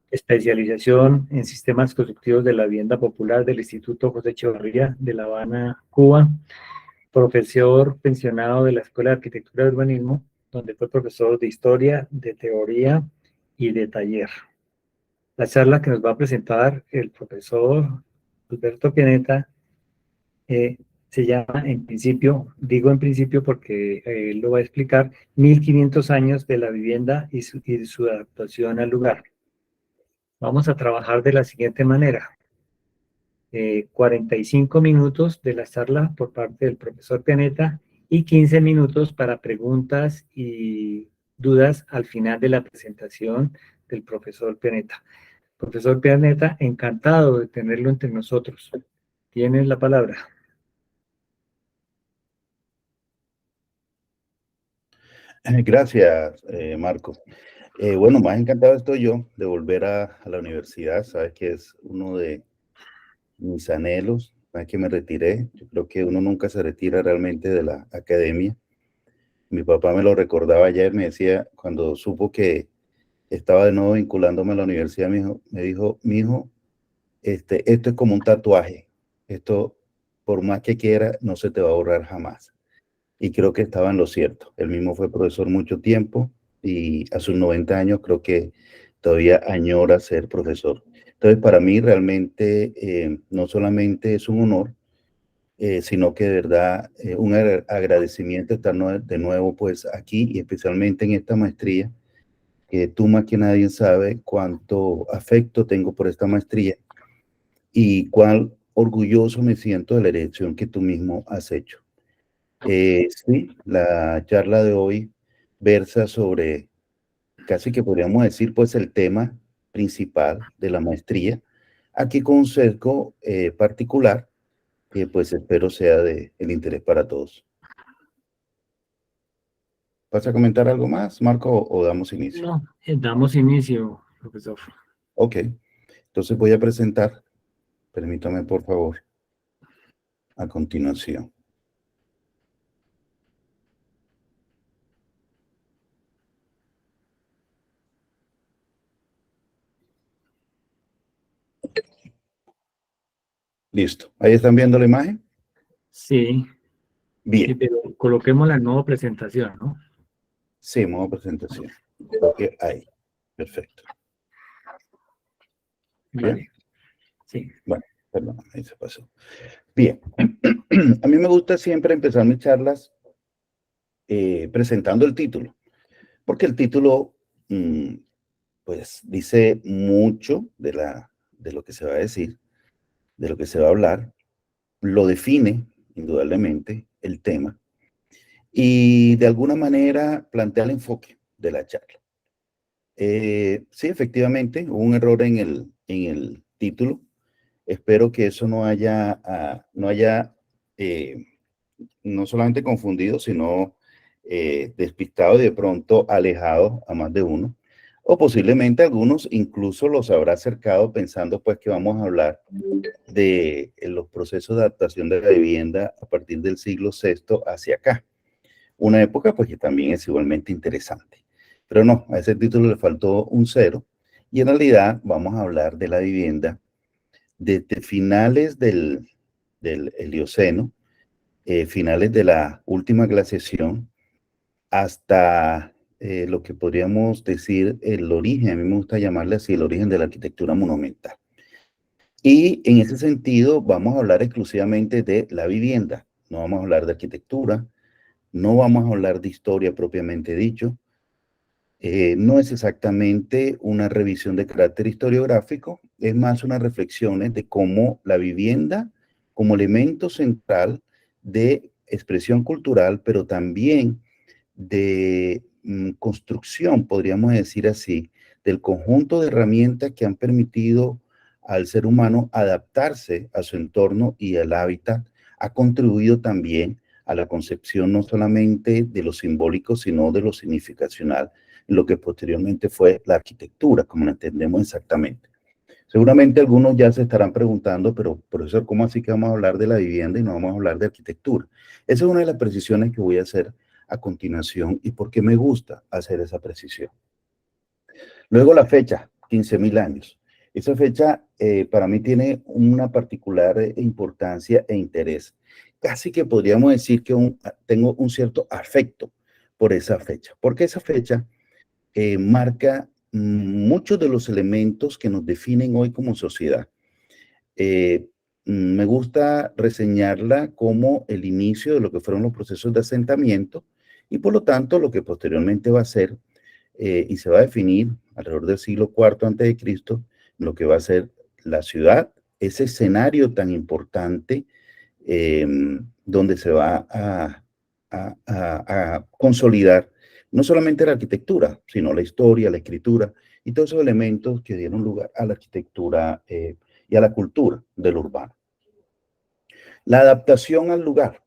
especialización en sistemas constructivos de la vivienda popular del Instituto José Echevarría de La Habana, Cuba, profesor pensionado de la Escuela de Arquitectura y Urbanismo, donde fue profesor de historia, de teoría y de taller. La charla que nos va a presentar el profesor Alberto Pianeta se llama, en principio, digo en principio porque él lo va a explicar, 1500 años de la vivienda y su adaptación al lugar. Vamos a trabajar de la siguiente manera. 45 minutos de la charla por parte del profesor Pianeta y 15 minutos para preguntas y dudas al final de la presentación del profesor Pianeta. Profesor Pianeta, encantado de tenerlo entre nosotros. Tienes la palabra. Gracias, Marco. Bueno, más encantado estoy yo de volver a la universidad. Sabes que es uno de mis anhelos. Sabes que me retiré. Yo creo que uno nunca se retira realmente de la academia. Mi papá me lo recordaba ayer, me decía, cuando supo que estaba de nuevo vinculándome a la universidad, me dijo, mijo, esto es como un tatuaje. Esto, por más que quiera, no se te va a borrar jamás. Y creo que estaba en lo cierto. Él mismo fue profesor mucho tiempo y a sus 90 años creo que todavía añora ser profesor. Entonces, para mí realmente no solamente es un honor, sino que de verdad un agradecimiento estar de nuevo pues aquí y especialmente en esta maestría, que tú más que nadie sabe cuánto afecto tengo por esta maestría y cuán orgulloso me siento de la elección que tú mismo has hecho. Sí, la charla de hoy versa sobre, casi que podríamos decir, pues el tema principal de la maestría, aquí con un sesgo particular que pues espero sea de el interés para todos. ¿Vas a comentar algo más, Marco, o damos inicio? No, damos inicio, profesor. Ok, entonces voy a presentar, permítame por favor, a continuación. Listo, ¿ahí están viendo la imagen? Sí, Bien. sí, pero coloquemos la nueva presentación, ¿no? Sí, modo presentación. Ok, ahí, perfecto. Vale, Bien. sí. Bueno, perdón, ahí se pasó. Bien, a mí me gusta siempre empezar mis charlas presentando el título, porque el título, pues, dice mucho de lo que se va a decir, de lo que se va a hablar, lo define, indudablemente, el tema, y de alguna manera plantea el enfoque de la charla. Sí, efectivamente, hubo un error en el título. Espero que eso no haya no solamente confundido, sino despistado y de pronto alejado a más de uno. O posiblemente algunos incluso los habrá acercado pensando pues que vamos a hablar de los procesos de adaptación de la vivienda a partir del siglo VI hacia acá. Una época pues que también es igualmente interesante. Pero no, a ese título le faltó un cero y en realidad vamos a hablar de la vivienda desde finales del Helioceno, finales de la última glaciación, hasta lo que podríamos decir el origen, a mí me gusta llamarle así, el origen de la arquitectura monumental. Y en ese sentido vamos a hablar exclusivamente de la vivienda, no vamos a hablar de arquitectura, no vamos a hablar de historia propiamente dicho, no es exactamente una revisión de carácter historiográfico, es más unas reflexiones de cómo la vivienda como elemento central de expresión cultural, pero también de construcción, podríamos decir así, del conjunto de herramientas que han permitido al ser humano adaptarse a su entorno y al hábitat, ha contribuido también a la concepción no solamente de lo simbólico, sino de lo significacional, lo que posteriormente fue la arquitectura, como la entendemos exactamente. Seguramente algunos ya se estarán preguntando, pero profesor, ¿cómo así que vamos a hablar de la vivienda y no vamos a hablar de arquitectura? Esa es una de las precisiones que voy a hacer a continuación y por qué me gusta hacer esa precisión. Luego la fecha, 15.000 años. Esa fecha para mí tiene una particular importancia e interés. Casi que podríamos decir que tengo un cierto afecto por esa fecha, porque esa fecha marca muchos de los elementos que nos definen hoy como sociedad. Me gusta reseñarla como el inicio de lo que fueron los procesos de asentamiento y por lo tanto lo que posteriormente va a ser y se va a definir alrededor del siglo IV antes de Cristo lo que va a ser la ciudad, ese escenario tan importante donde se va a consolidar no solamente la arquitectura, sino la historia, la escritura y todos esos elementos que dieron lugar a la arquitectura y a la cultura del urbano. La adaptación al lugar.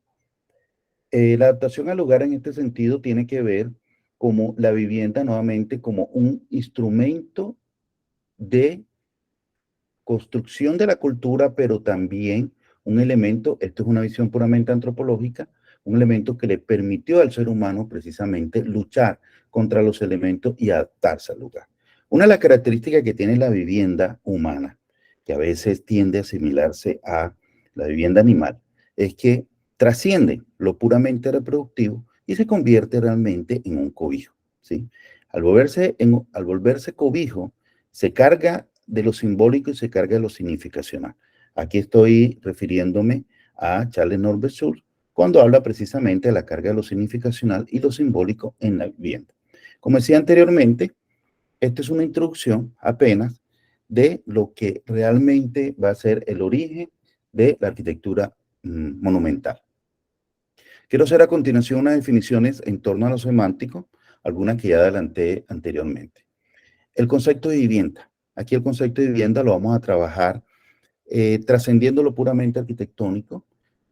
La adaptación al lugar en este sentido tiene que ver como la vivienda nuevamente como un instrumento de construcción de la cultura, pero también un elemento, esto es una visión puramente antropológica, un elemento que le permitió al ser humano precisamente luchar contra los elementos y adaptarse al lugar. Una de las características que tiene la vivienda humana, que a veces tiende a asimilarse a la vivienda animal, es que trasciende lo puramente reproductivo y se convierte realmente en un cobijo, ¿sí? Al volverse cobijo, se carga de lo simbólico y se carga de lo significacional. Aquí estoy refiriéndome a Charles Norbert cuando habla precisamente de la carga de lo significacional y lo simbólico en la vivienda. Como decía anteriormente, esta es una introducción apenas de lo que realmente va a ser el origen de la arquitectura monumental. Quiero hacer a continuación unas definiciones en torno a lo semántico, algunas que ya adelanté anteriormente. El concepto de vivienda. Aquí el concepto de vivienda lo vamos a trabajar trascendiendo lo puramente arquitectónico,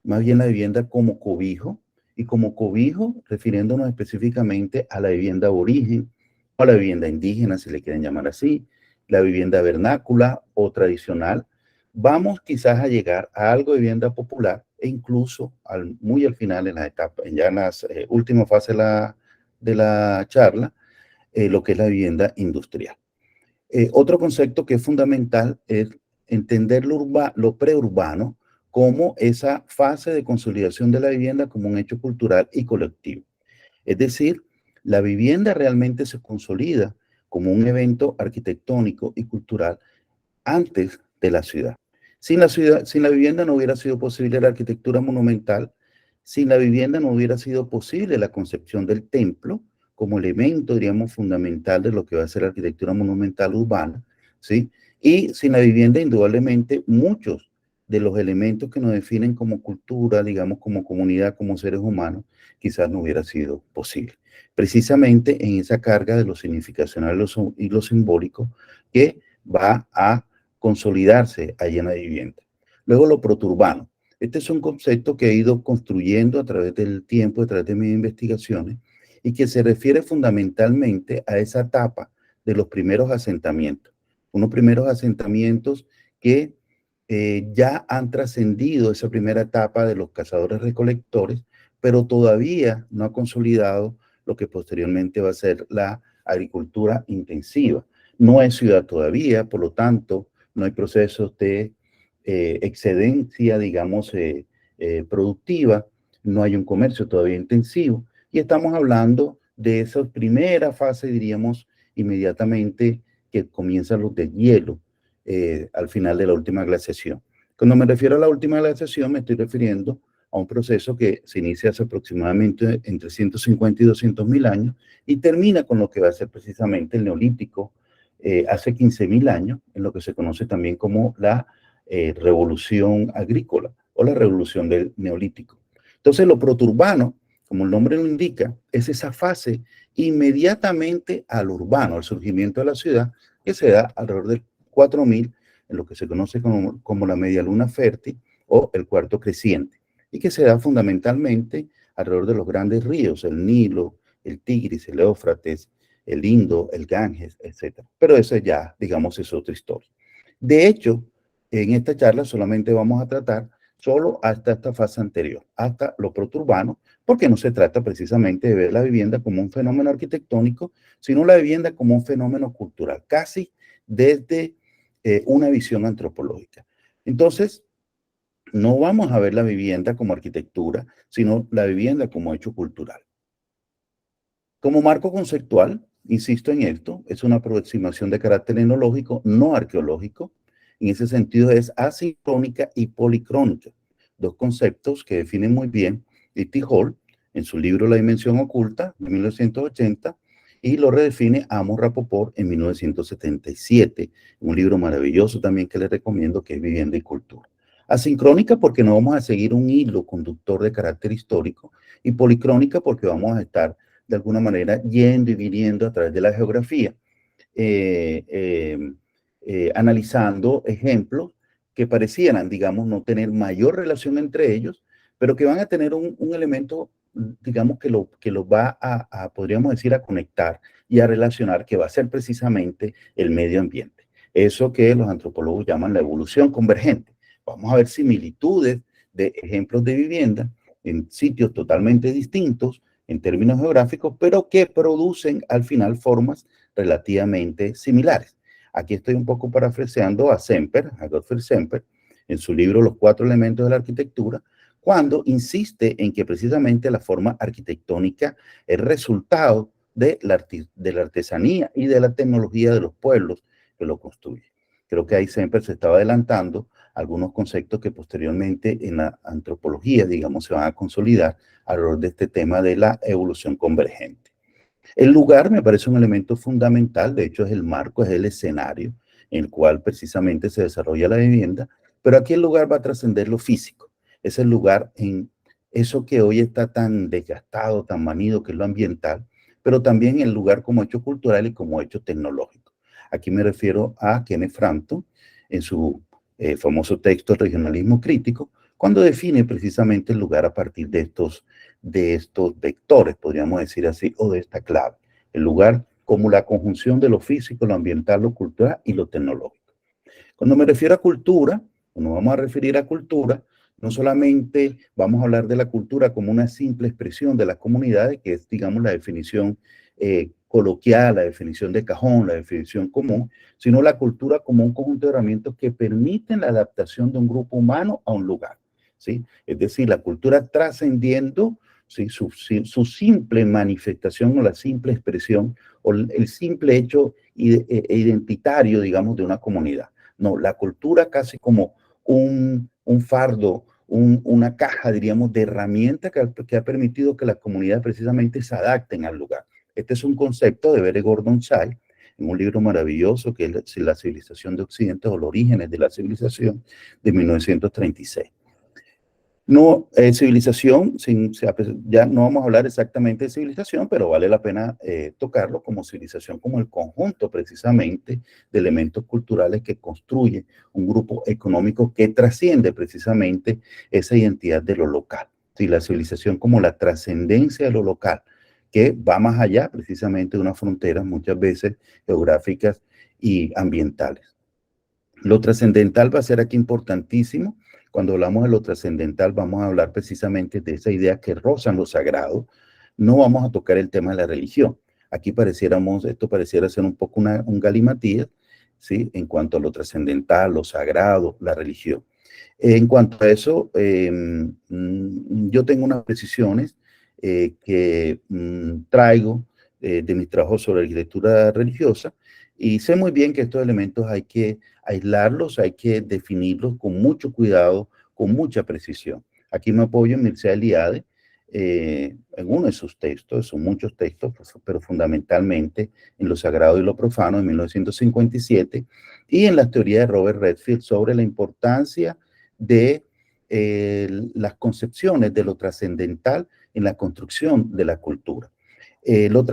más bien la vivienda como cobijo, y como cobijo refiriéndonos específicamente a la vivienda aborigen, o a la vivienda indígena, si le quieren llamar así, la vivienda vernácula o tradicional. Vamos quizás a llegar a algo de vivienda popular e incluso muy al final, en la etapa, ya en las últimas fases de la charla, lo que es la vivienda industrial. Otro concepto que es fundamental es entender lo preurbano como esa fase de consolidación de la vivienda como un hecho cultural y colectivo. Es decir, la vivienda realmente se consolida como un evento arquitectónico y cultural antes de la ciudad. Sin la vivienda no hubiera sido posible la arquitectura monumental, sin la vivienda no hubiera sido posible la concepción del templo como elemento, diríamos, fundamental de lo que va a ser la arquitectura monumental urbana, ¿sí? Y sin la vivienda, indudablemente, muchos de los elementos que nos definen como cultura, digamos, como comunidad, como seres humanos, quizás no hubiera sido posible. Precisamente en esa carga de lo significacional y lo simbólico que va a consolidarse allí en la vivienda. Luego lo proturbano. Este es un concepto que he ido construyendo a través del tiempo, a través de mis investigaciones, y que se refiere fundamentalmente a esa etapa de los primeros asentamientos. Unos primeros asentamientos que ya han trascendido esa primera etapa de los cazadores-recolectores, pero todavía no ha consolidado lo que posteriormente va a ser la agricultura intensiva. No es ciudad todavía, por lo tanto, no hay procesos de excedencia, digamos, productiva, no hay un comercio todavía intensivo, y estamos hablando de esa primera fase, diríamos, inmediatamente que comienzan los deshielo al final de la última glaciación. Cuando me refiero a la última glaciación, me estoy refiriendo a un proceso que se inicia hace aproximadamente entre 150 y 200.000 años y termina con lo que va a ser precisamente el neolítico hace 15.000 años, en lo que se conoce también como la revolución agrícola o la revolución del neolítico. Entonces, lo proturbano, como el nombre lo indica, es esa fase inmediatamente al urbano, al surgimiento de la ciudad, que se da alrededor del 4000, en lo que se conoce como la media luna fértil o el cuarto creciente, y que se da fundamentalmente alrededor de los grandes ríos, el Nilo, el Tigris, el Éufrates, el Indo, el Ganges, etc. Pero eso ya, digamos, es otra historia. De hecho, en esta charla solamente vamos a tratar solo hasta esta fase anterior, hasta lo proturbano, porque no se trata precisamente de ver la vivienda como un fenómeno arquitectónico, sino la vivienda como un fenómeno cultural, casi desde una visión antropológica. Entonces, no vamos a ver la vivienda como arquitectura, sino la vivienda como hecho cultural. Como marco conceptual, insisto en esto, es una aproximación de carácter etnológico, no arqueológico. En ese sentido es asincrónica y policrónica, dos conceptos que definen muy bien Etty Hall en su libro La Dimensión Oculta, de 1980, y lo redefine Amos Rapoport en 1977, un libro maravilloso también que les recomiendo, que es Vivienda y Cultura. Asincrónica porque no vamos a seguir un hilo conductor de carácter histórico, y policrónica porque vamos a estar de alguna manera yendo y viniendo a través de la geografía, analizando ejemplos que parecieran, digamos, no tener mayor relación entre ellos, pero que van a tener un elemento, digamos, que lo va podríamos decir, a conectar y a relacionar, que va a ser precisamente el medio ambiente. Eso que los antropólogos llaman la evolución convergente. Vamos a ver similitudes de ejemplos de vivienda en sitios totalmente distintos en términos geográficos, pero que producen al final formas relativamente similares. Aquí estoy un poco parafraseando a Semper, a Gottfried Semper, en su libro Los cuatro elementos de la arquitectura, cuando insiste en que precisamente la forma arquitectónica es resultado de la artesanía y de la tecnología de los pueblos que lo construyen. Creo que ahí Semper se estaba adelantando algunos conceptos que posteriormente en la antropología, digamos, se van a consolidar alrededor de este tema de la evolución convergente. El lugar me parece un elemento fundamental, de hecho es el marco, es el escenario en el cual precisamente se desarrolla la vivienda, pero aquí el lugar va a trascender lo físico, es el lugar en eso que hoy está tan desgastado, tan manido, que es lo ambiental, pero también el lugar como hecho cultural y como hecho tecnológico. Aquí me refiero a Kenneth Frampton en su famoso texto El regionalismo crítico, cuando define precisamente el lugar a partir de estos vectores, podríamos decir así, o de esta clave. El lugar como la conjunción de lo físico, lo ambiental, lo cultural y lo tecnológico. Cuando me refiero a cultura, cuando vamos a referir a cultura, no solamente vamos a hablar de la cultura como una simple expresión de las comunidades, que es, digamos, la definición coloquial, la definición de cajón, la definición común, sino la cultura como un conjunto de herramientas que permiten la adaptación de un grupo humano a un lugar, ¿sí? Es decir, la cultura trascendiendo, ¿sí?, su simple manifestación o la simple expresión o el simple hecho identitario, digamos, de una comunidad. No, la cultura casi como un fardo, una caja, diríamos, de herramientas que ha permitido que las comunidades precisamente se adapten al lugar. Este es un concepto de Bere Gordon Chai, en un libro maravilloso que es La civilización de Occidente o los orígenes de la civilización, de 1936. No, civilización, ya no vamos a hablar exactamente de civilización, pero vale la pena tocarlo como civilización, como el conjunto precisamente de elementos culturales que construye un grupo económico que trasciende precisamente esa identidad de lo local. Sí, la civilización como la trascendencia de lo local, que va más allá precisamente de unas fronteras muchas veces geográficas y ambientales. Lo trascendental va a ser aquí importantísimo. Cuando hablamos de lo trascendental, vamos a hablar precisamente de esa idea que rozan lo sagrado. No vamos a tocar el tema de la religión. Aquí esto pareciera ser un poco un galimatías, ¿sí?, en cuanto a lo trascendental, lo sagrado, la religión. En cuanto a eso, yo tengo unas precisiones que traigo de mis trabajos sobre arquitectura religiosa, y sé muy bien que estos elementos hay que aislarlos, hay que definirlos con mucho cuidado, con mucha precisión. Aquí me apoyo en Mircea Eliade, en uno de sus textos, son muchos textos, pero fundamentalmente en Lo Sagrado y lo Profano, en 1957, y en las teorías de Robert Redfield sobre la importancia de las concepciones de lo trascendental en la construcción de la cultura. Lo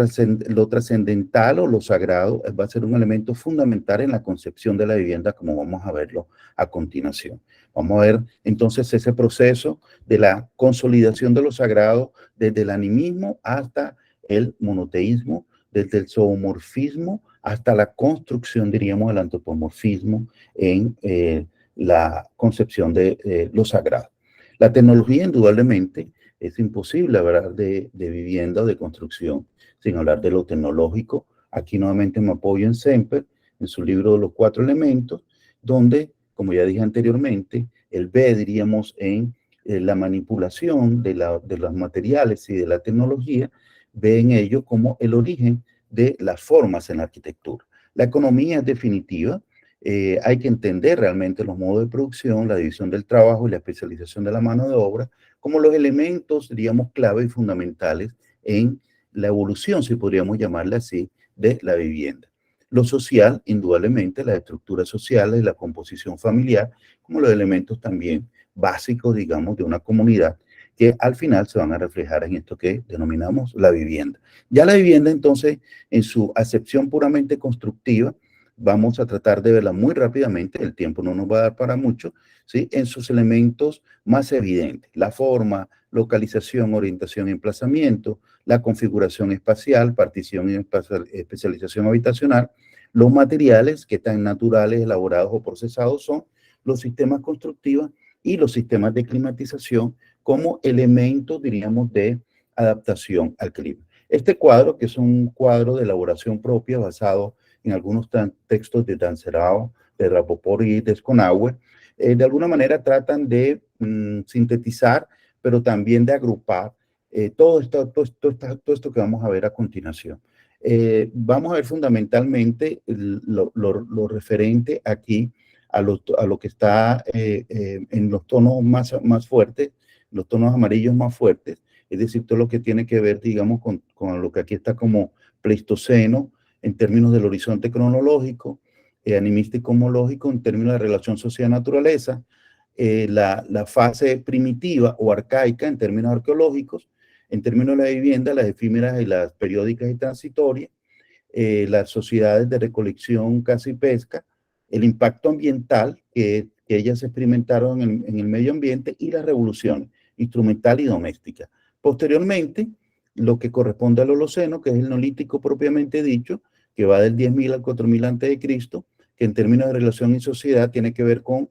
trascendental o lo sagrado va a ser un elemento fundamental en la concepción de la vivienda, como vamos a verlo a continuación. Vamos a ver entonces ese proceso de la consolidación de lo sagrado desde el animismo hasta el monoteísmo, desde el zoomorfismo hasta la construcción, diríamos, del antropomorfismo en la concepción de lo sagrado. La tecnología, indudablemente, es imposible hablar de vivienda o de construcción sin hablar de lo tecnológico. Aquí nuevamente me apoyo en Semper, en su libro de los 4 elementos, donde, como ya dije anteriormente, él ve, diríamos, en la manipulación de los materiales y de la tecnología, ve en ello como el origen de las formas en la arquitectura. La economía es definitiva. Hay que entender realmente los modos de producción, la división del trabajo y la especialización de la mano de obra como los elementos, diríamos, clave y fundamentales en la evolución, si podríamos llamarla así, de la vivienda. Lo social, indudablemente, las estructuras sociales, la composición familiar, como los elementos también básicos, digamos, de una comunidad, que al final se van a reflejar en esto que denominamos la vivienda. Ya la vivienda, entonces, en su acepción puramente constructiva, vamos a tratar de verla muy rápidamente, el tiempo no nos va a dar para mucho, ¿sí? En sus elementos más evidentes, la forma, localización, orientación y emplazamiento, la configuración espacial, partición y especialización habitacional, los materiales que tan naturales, elaborados o procesados son, los sistemas constructivos y los sistemas de climatización como elementos, diríamos, de adaptación al clima. Este cuadro, que es un cuadro de elaboración propia basado en algunos textos de Danserao, de Rapoport y de Sconauer, de alguna manera tratan de sintetizar, pero también de agrupar todo esto que vamos a ver a continuación. Vamos a ver fundamentalmente lo referente aquí a lo que está en los tonos más fuertes, los tonos amarillos más fuertes, es decir, todo lo que tiene que ver, digamos, con lo que aquí está como pleistoceno, en términos del horizonte cronológico, animístico-homológico, en términos de relación sociedad-naturaleza, la fase primitiva o arcaica en términos arqueológicos, en términos de la vivienda, las efímeras y las periódicas y transitorias, las sociedades de recolección, caza y pesca, el impacto ambiental que ellas experimentaron en el medio ambiente y las revoluciones instrumental y doméstica. Posteriormente, lo que corresponde al Holoceno, que es el Neolítico propiamente dicho, que va del 10.000 al 4.000 a.C., que en términos de relación y sociedad tiene que ver con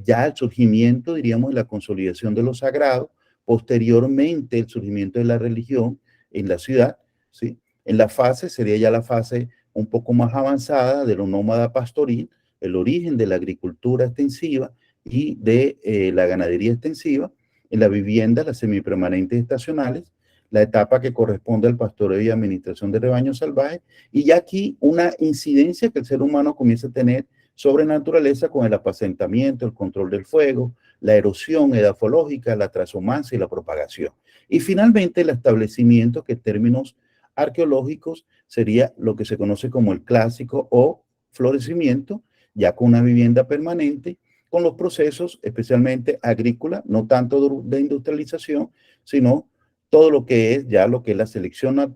ya el surgimiento, diríamos, de la consolidación de lo sagrado, posteriormente el surgimiento de la religión en la ciudad, ¿sí? En la fase, sería ya la fase un poco más avanzada de lo nómada pastoril, el origen de la agricultura extensiva y de la ganadería extensiva, en la vivienda, las semipermanentes estacionales, la etapa que corresponde al pastoreo y administración de rebaños salvajes, y ya aquí una incidencia que el ser humano comienza a tener sobre naturaleza con el apacentamiento, el control del fuego, la erosión edafológica, la transhumancia y la propagación. Y finalmente el establecimiento que en términos arqueológicos sería lo que se conoce como el clásico o florecimiento, ya con una vivienda permanente, con los procesos especialmente agrícola, no tanto de industrialización, sino todo lo que es ya lo que es la selección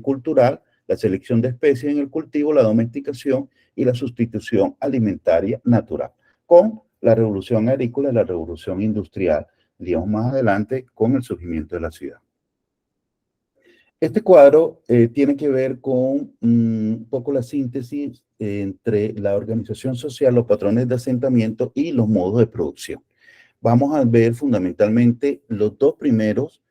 cultural, la selección de especies en el cultivo, la domesticación y la sustitución alimentaria natural, con la revolución agrícola y la revolución industrial, digamos más adelante, con el surgimiento de la ciudad. Este cuadro tiene que ver con un poco la síntesis entre la organización social, los patrones de asentamiento y los modos de producción. Vamos a ver fundamentalmente los dos primeros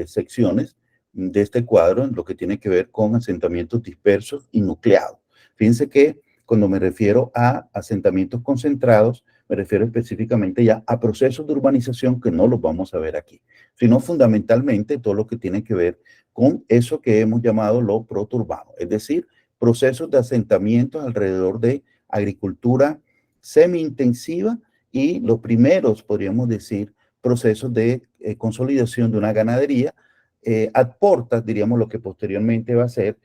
secciones de este cuadro en lo que tiene que ver con asentamientos dispersos y nucleados. Fíjense que cuando me refiero a asentamientos concentrados, me refiero específicamente ya a procesos de urbanización que no los vamos a ver aquí, sino fundamentalmente todo lo que tiene que ver con eso que hemos llamado lo proturbano, es decir, procesos de asentamientos alrededor de agricultura semi-intensiva y los primeros, podríamos decir, procesos de consolidación de una ganadería aporta, diríamos, lo que posteriormente va a ser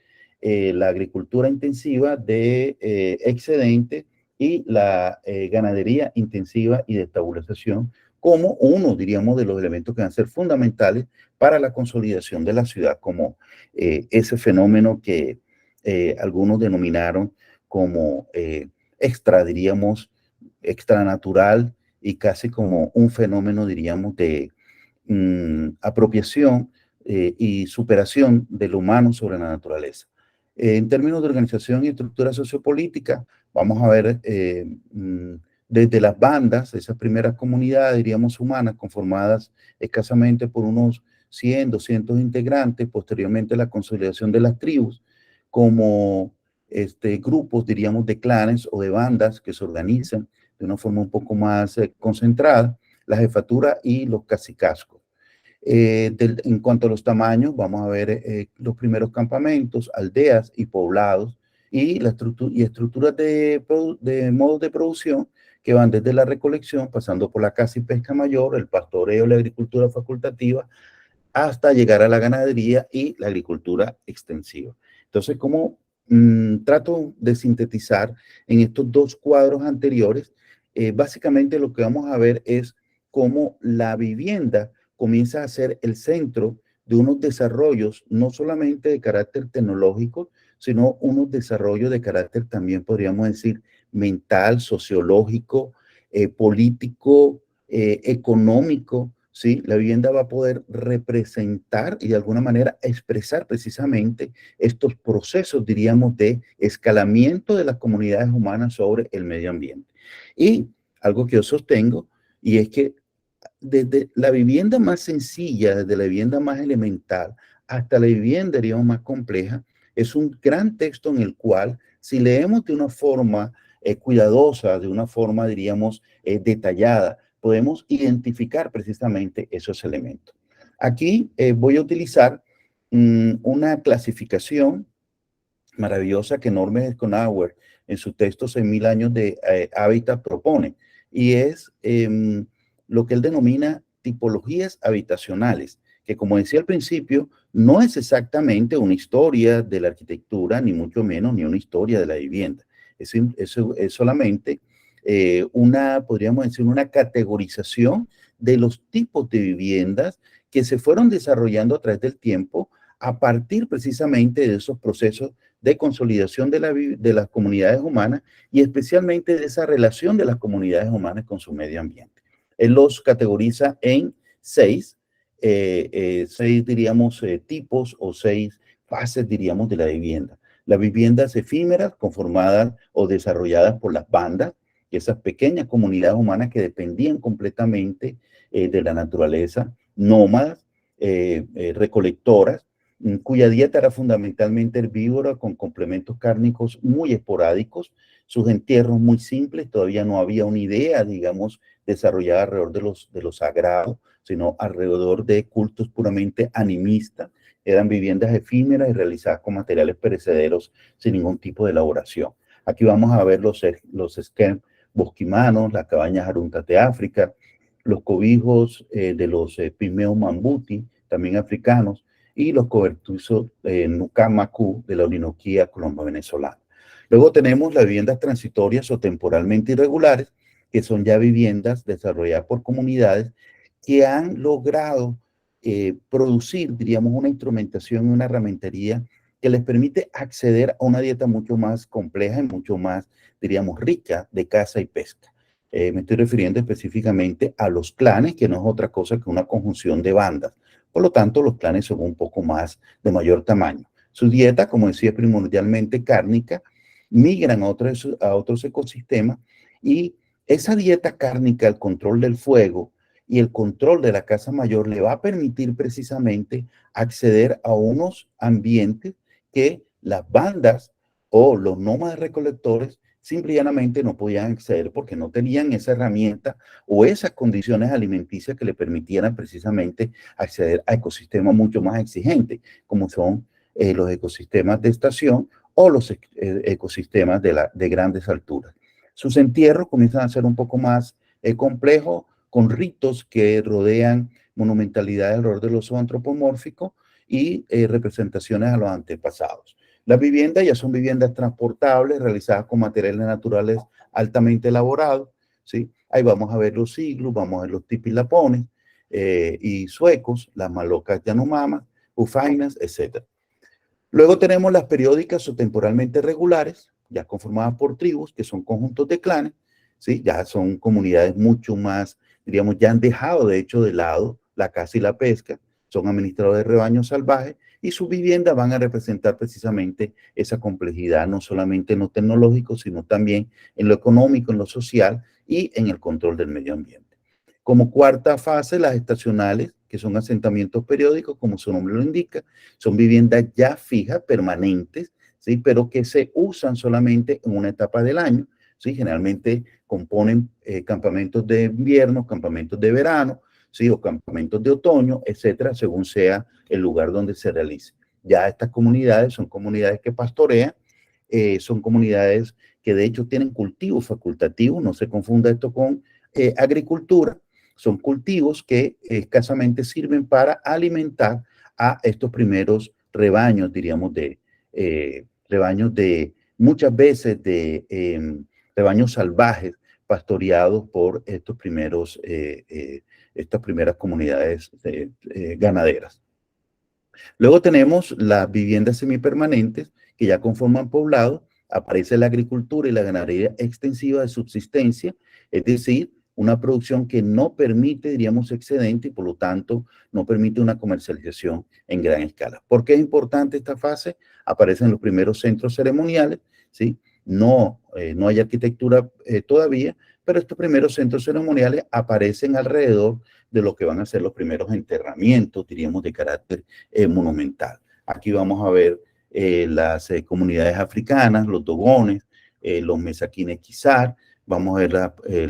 la agricultura intensiva de excedente y la ganadería intensiva y de estabilización como uno, diríamos, de los elementos que van a ser fundamentales para la consolidación de la ciudad, como ese fenómeno que algunos denominaron como diríamos, extranatural y casi como un fenómeno, diríamos, de apropiación y superación del humano sobre la naturaleza. En términos de organización y estructura sociopolítica, vamos a ver desde las bandas, esas primeras comunidades, diríamos, humanas, conformadas escasamente por unos 100, 200 integrantes, posteriormente la consolidación de las tribus, como grupos, diríamos, de clanes o de bandas que se organizan de una forma un poco más concentrada, la jefatura y los cacicazgos. En cuanto a los tamaños, vamos a ver los primeros campamentos, aldeas y poblados, y estructuras de modos de producción que van desde la recolección, pasando por la caza y pesca mayor, el pastoreo, la agricultura facultativa, hasta llegar a la ganadería y la agricultura extensiva. Entonces, como trato de sintetizar en estos dos cuadros anteriores, básicamente lo que vamos a ver es cómo la vivienda comienza a ser el centro de unos desarrollos, no solamente de carácter tecnológico, sino unos desarrollos de carácter también, podríamos decir, mental, sociológico, político, económico, ¿sí? La vivienda va a poder representar y de alguna manera expresar precisamente estos procesos, diríamos, de escalamiento de las comunidades humanas sobre el medio ambiente. Y algo que yo sostengo, y es que desde la vivienda más sencilla, desde la vivienda más elemental, hasta la vivienda, diríamos, más compleja, es un gran texto en el cual, si leemos de una forma cuidadosa, de una forma, diríamos, detallada, podemos identificar precisamente esos elementos. Aquí voy a utilizar una clasificación maravillosa que Norbert Schonauer en su texto 6.000 años de hábitat propone, y es lo que él denomina tipologías habitacionales, que como decía al principio, no es exactamente una historia de la arquitectura, ni mucho menos, ni una historia de la vivienda. Eso es solamente podríamos decir, una categorización de los tipos de viviendas que se fueron desarrollando a través del tiempo a partir precisamente de esos procesos de consolidación de las comunidades humanas y especialmente de esa relación de las comunidades humanas con su medio ambiente. Él los categoriza en seis diríamos, tipos o 6 fases, diríamos, de la vivienda. Las viviendas efímeras conformadas o desarrolladas por las bandas, esas pequeñas comunidades humanas que dependían completamente de la naturaleza, nómadas, recolectoras, cuya dieta era fundamentalmente herbívora con complementos cárnicos muy esporádicos, sus entierros muy simples, todavía no había una idea, digamos, desarrollada alrededor de los sagrados, sino alrededor de cultos puramente animistas. Eran viviendas efímeras y realizadas con materiales perecederos sin ningún tipo de elaboración. Aquí vamos a ver los esquemas bosquimanos, las cabañas aruntas de África, los cobijos de los pigmeos mambuti, también africanos, y los cobertizos Nucamacu de la Orinoquía colombo-venezolana. Luego tenemos las viviendas transitorias o temporalmente irregulares, que son ya viviendas desarrolladas por comunidades que han logrado producir, diríamos, una instrumentación y una herramentería que les permite acceder a una dieta mucho más compleja y mucho más, diríamos, rica de caza y pesca. Me estoy refiriendo específicamente a los clanes, que no es otra cosa que una conjunción de bandas. Por lo tanto, los clanes son un poco más de mayor tamaño. Su dieta, como decía, es primordialmente cárnica, migran a otros ecosistemas y esa dieta cárnica, el control del fuego y el control de la caza mayor le va a permitir precisamente acceder a unos ambientes que las bandas o los nómadas recolectores simple y llanamente no podían acceder porque no tenían esa herramienta o esas condiciones alimenticias que le permitieran precisamente acceder a ecosistemas mucho más exigentes, como son los ecosistemas de estación o los ecosistemas de grandes alturas. Sus entierros comienzan a ser un poco más complejos, con ritos que rodean monumentalidades alrededor del oso antropomórfico y representaciones a los antepasados. Las viviendas ya son viviendas transportables, realizadas con materiales naturales altamente elaborados, ¿sí? Ahí vamos a ver los iglus, vamos a ver los tipilapones y suecos, las malocas yanomamas, ufainas, etc. Luego tenemos las periódicas o temporalmente regulares, ya conformadas por tribus, que son conjuntos de clanes, ¿sí? Ya son comunidades mucho más, diríamos, ya han dejado de hecho de lado la caza y la pesca, son administradores de rebaños salvajes y sus viviendas van a representar precisamente esa complejidad, no solamente en lo tecnológico, sino también en lo económico, en lo social y en el control del medio ambiente. Como cuarta fase, las estacionales, que son asentamientos periódicos, como su nombre lo indica, son viviendas ya fijas, permanentes, ¿sí? Pero que se usan solamente en una etapa del año, ¿sí? Generalmente componen campamentos de invierno, campamentos de verano, ¿sí? O campamentos de otoño, etcétera, según sea el lugar donde se realice. Ya estas comunidades son comunidades que pastorean, son comunidades que de hecho tienen cultivos facultativos, no se confunda esto con agricultura, son cultivos que escasamente sirven para alimentar a estos primeros rebaños, diríamos, rebaños de muchas veces de rebaños salvajes pastoreados por estas primeras comunidades ganaderas. Luego tenemos las viviendas semipermanentes que ya conforman poblado, aparece la agricultura y la ganadería extensiva de subsistencia, es decir, una producción que no permite, diríamos, excedente y por lo tanto no permite una comercialización en gran escala. ¿Por qué es importante esta fase? Aparecen los primeros centros ceremoniales, ¿sí? No hay arquitectura todavía, pero estos primeros centros ceremoniales aparecen alrededor de lo que van a ser los primeros enterramientos, diríamos, de carácter monumental. Aquí vamos a ver las comunidades africanas, los dogones, los mesaquines quizar, vamos a ver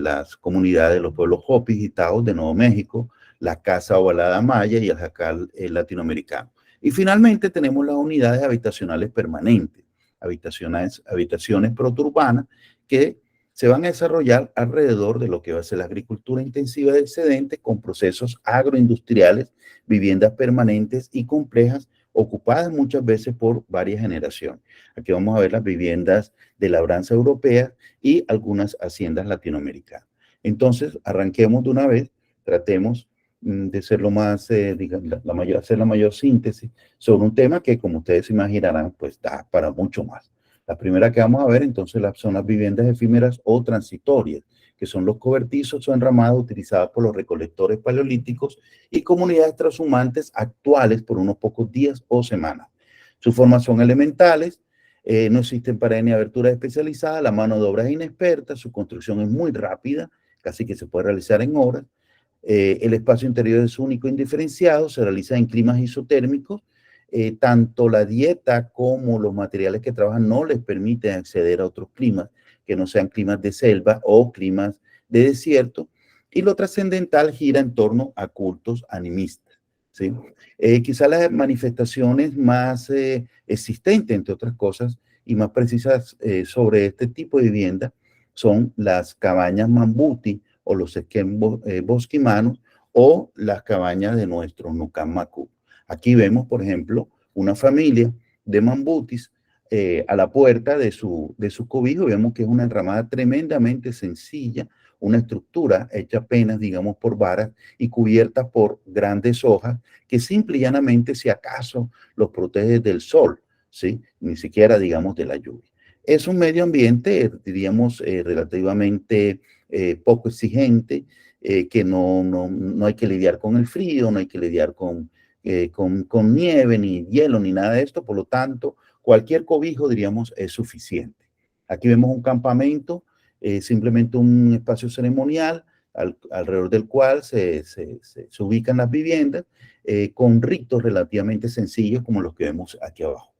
las comunidades de los pueblos hopis y taos de Nuevo México, la casa ovalada maya y el jacal latinoamericano. Y finalmente tenemos las unidades habitacionales permanentes, habitaciones proturbanas que se van a desarrollar alrededor de lo que va a ser la agricultura intensiva de excedentes con procesos agroindustriales, viviendas permanentes y complejas ocupadas muchas veces por varias generaciones. Aquí vamos a ver las viviendas de labranza europea y algunas haciendas latinoamericanas. Entonces, arranquemos de una vez, tratemos de ser lo más, hacer la mayor síntesis sobre un tema que, como ustedes imaginarán, pues da para mucho más. La primera que vamos a ver, entonces, son las viviendas efímeras o transitorias, que son los cobertizos o enramados utilizados por los recolectores paleolíticos y comunidades transhumantes actuales por unos pocos días o semanas. Sus formas son elementales, no existen paredes ni aberturas especializadas, la mano de obra es inexperta, su construcción es muy rápida, casi que se puede realizar en horas. El espacio interior es único e indiferenciado, se realiza en climas isotérmicos. Tanto la dieta como los materiales que trabajan no les permiten acceder a otros climas que no sean climas de selva o climas de desierto. Y lo trascendental gira en torno a cultos animistas, ¿sí? Quizá las manifestaciones más existentes, entre otras cosas, y más precisas sobre este tipo de vivienda son las cabañas Mambuti o los esquem bosquimanos o las cabañas de nuestro Nucam Macú. Aquí vemos, por ejemplo, una familia de mambutis a la puerta de su cobijo. Vemos que es una enramada tremendamente sencilla, una estructura hecha apenas, digamos, por varas y cubierta por grandes hojas que simple y llanamente, si acaso, los protege del sol, ¿sí? Ni siquiera, digamos, de la lluvia. Es un medio ambiente, diríamos, relativamente poco exigente, que no hay que lidiar con el frío, no hay que lidiar con nieve, ni hielo, ni nada de esto. Por lo tanto, cualquier cobijo, diríamos, es suficiente. Aquí vemos un campamento, simplemente un espacio ceremonial alrededor del cual se ubican las viviendas con ritos relativamente sencillos como los que vemos aquí abajo.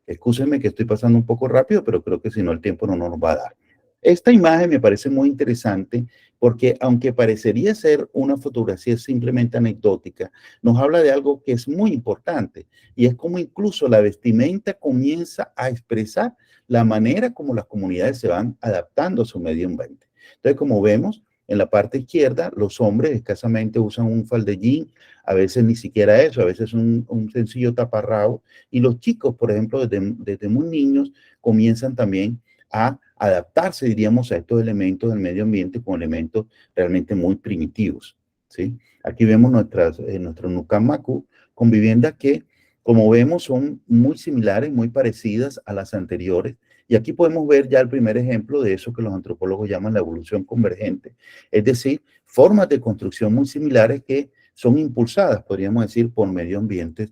Excúsenme que estoy pasando un poco rápido, pero creo que si no el tiempo no nos va a dar. Esta imagen me parece muy interesante porque aunque parecería ser una fotografía simplemente anecdótica, nos habla de algo que es muy importante y es como incluso la vestimenta comienza a expresar la manera como las comunidades se van adaptando a su medio ambiente. Entonces, como vemos, en la parte izquierda, los hombres escasamente usan un faldellín, a veces ni siquiera eso, a veces un sencillo taparrabo, y los chicos, por ejemplo, desde muy niños, comienzan también a adaptarse, diríamos, a estos elementos del medio ambiente con elementos realmente muy primitivos, ¿sí? Aquí vemos nuestro Nucam Macú con viviendas que, como vemos, son muy similares, muy parecidas a las anteriores. Y aquí podemos ver ya el primer ejemplo de eso que los antropólogos llaman la evolución convergente. Es decir, formas de construcción muy similares que son impulsadas, podríamos decir, por medio ambientes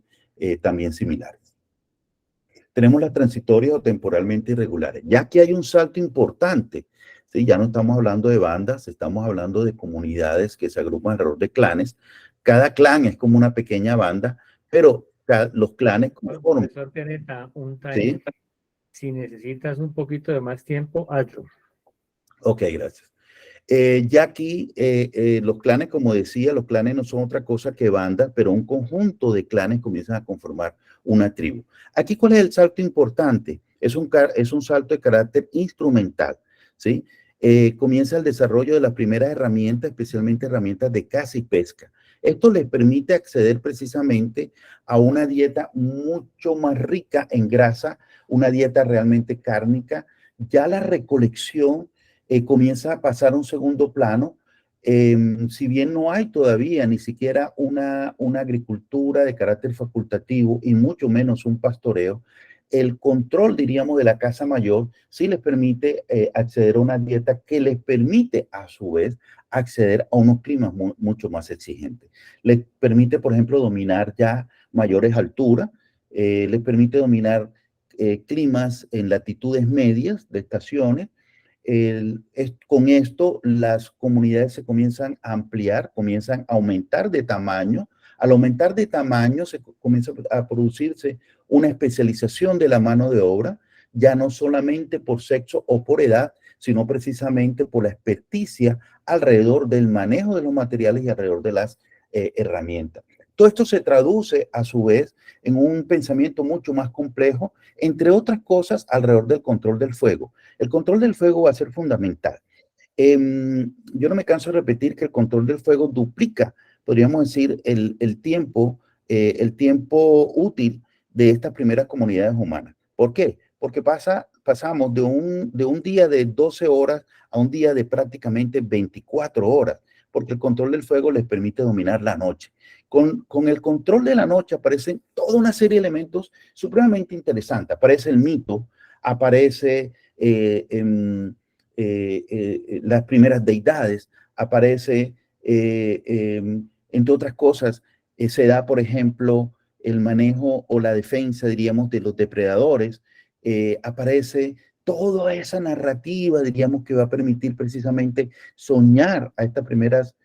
también similares. Tenemos las transitorias o temporalmente irregulares. Ya aquí hay un salto importante, ¿sí? Ya no estamos hablando de bandas, estamos hablando de comunidades que se agrupan alrededor de clanes. Cada clan es como una pequeña banda, pero los clanes conforman. Profesor Pianeta, un ¿Sí? timer. Si necesitas un poquito de más tiempo, hazlo. Ok, gracias. Ya aquí los clanes, como decía, los clanes no son otra cosa que bandas, pero un conjunto de clanes comienzan a conformar una tribu. Aquí, ¿cuál es el salto importante? Es un salto de carácter instrumental, ¿sí? Comienza el desarrollo de las primeras herramientas, especialmente herramientas de caza y pesca. Esto les permite acceder precisamente a una dieta mucho más rica en grasa, una dieta realmente cárnica. Ya la recolección comienza a pasar a un segundo plano. Si bien no hay todavía ni siquiera una agricultura de carácter facultativo y mucho menos un pastoreo, el control, diríamos, de la casa mayor sí les permite acceder a una dieta que les permite a su vez acceder a unos climas mucho más exigentes. Les permite, por ejemplo, dominar ya mayores alturas, les permite dominar climas en latitudes medias de estaciones. Con esto las comunidades se comienzan a ampliar, comienzan a aumentar de tamaño. Al aumentar de tamaño se comienza a producirse una especialización de la mano de obra, ya no solamente por sexo o por edad, sino precisamente por la experticia alrededor del manejo de los materiales y alrededor de las herramientas. Todo esto se traduce a su vez en un pensamiento mucho más complejo, entre otras cosas alrededor del control del fuego. El control del fuego va a ser fundamental. Yo no me canso de repetir que el control del fuego duplica, podríamos decir, el tiempo útil de estas primeras comunidades humanas. ¿Por qué? Porque pasamos de un día de 12 horas a un día de prácticamente 24 horas, porque el control del fuego les permite dominar la noche. Con el control de la noche aparecen toda una serie de elementos supremamente interesantes. Aparece el mito, aparece las primeras deidades, aparece, entre otras cosas, se da, por ejemplo, el manejo o la defensa, diríamos, de los depredadores, aparece toda esa narrativa, diríamos, que va a permitir precisamente soñar a estas primeras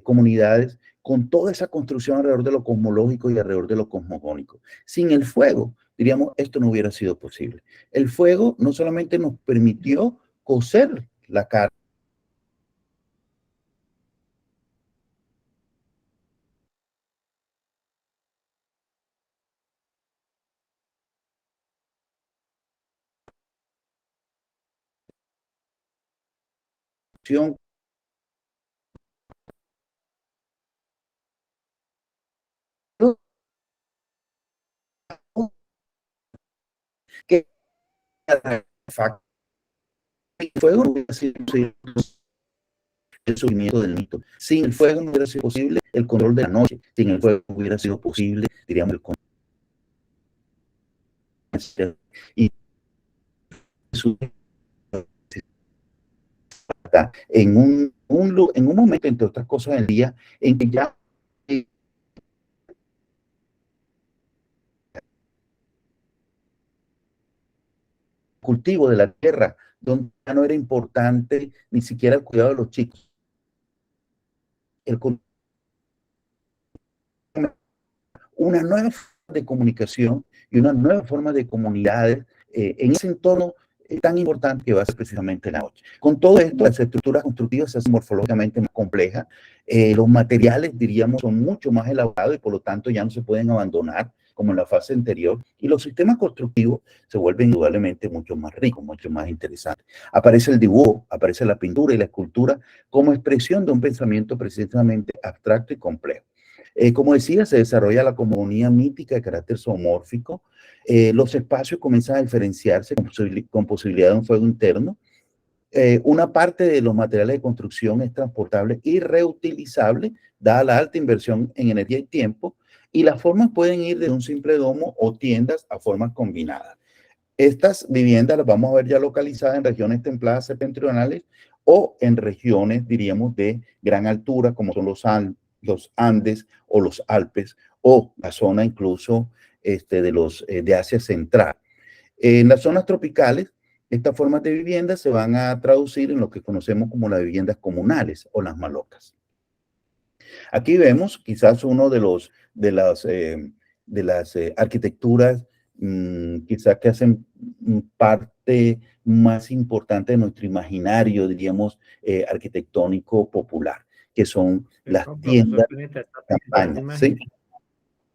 comunidades con toda esa construcción alrededor de lo cosmológico y alrededor de lo cosmogónico. Sin el fuego, diríamos, esto no hubiera sido posible. El fuego no solamente nos permitió cocer la carne, que el fuego no hubiera sido posible el surgimiento del mito. Sin el fuego no hubiera sido posible el control de la noche. Sin el fuego no hubiera sido posible, diríamos, el control. Y en un momento, entre otras cosas, del día en que ya cultivo de la tierra, donde ya no era importante ni siquiera el cuidado de los chicos. Una nueva forma de comunicación y una nueva forma de comunidades en ese entorno tan importante que va a ser precisamente la noche. Con todo esto, las estructuras constructivas se hacen morfológicamente más complejas, los materiales, diríamos, son mucho más elaborados y por lo tanto ya no se pueden abandonar como en la fase anterior, y los sistemas constructivos se vuelven indudablemente mucho más ricos, mucho más interesantes. Aparece el dibujo, aparece la pintura y la escultura como expresión de un pensamiento precisamente abstracto y complejo. Como decía, se desarrolla la cosmogonía mítica de carácter zoomórfico. Los espacios comienzan a diferenciarse con posibilidad de un fuego interno. Una parte de los materiales de construcción es transportable y reutilizable, dada la alta inversión en energía y tiempo, y las formas pueden ir de un simple domo o tiendas a formas combinadas. Estas viviendas las vamos a ver ya localizadas en regiones templadas septentrionales o en regiones, diríamos, de gran altura, como son los Andes o los Alpes, o la zona incluso de Asia Central. En las zonas tropicales, estas formas de vivienda se van a traducir en lo que conocemos como las viviendas comunales o las malocas. Aquí vemos quizás uno de las arquitecturas quizás que hacen parte más importante de nuestro imaginario, diríamos, arquitectónico popular, que son las No, tiendas profesor Pineta, está de presentando campaña. ¿Sí? imagen.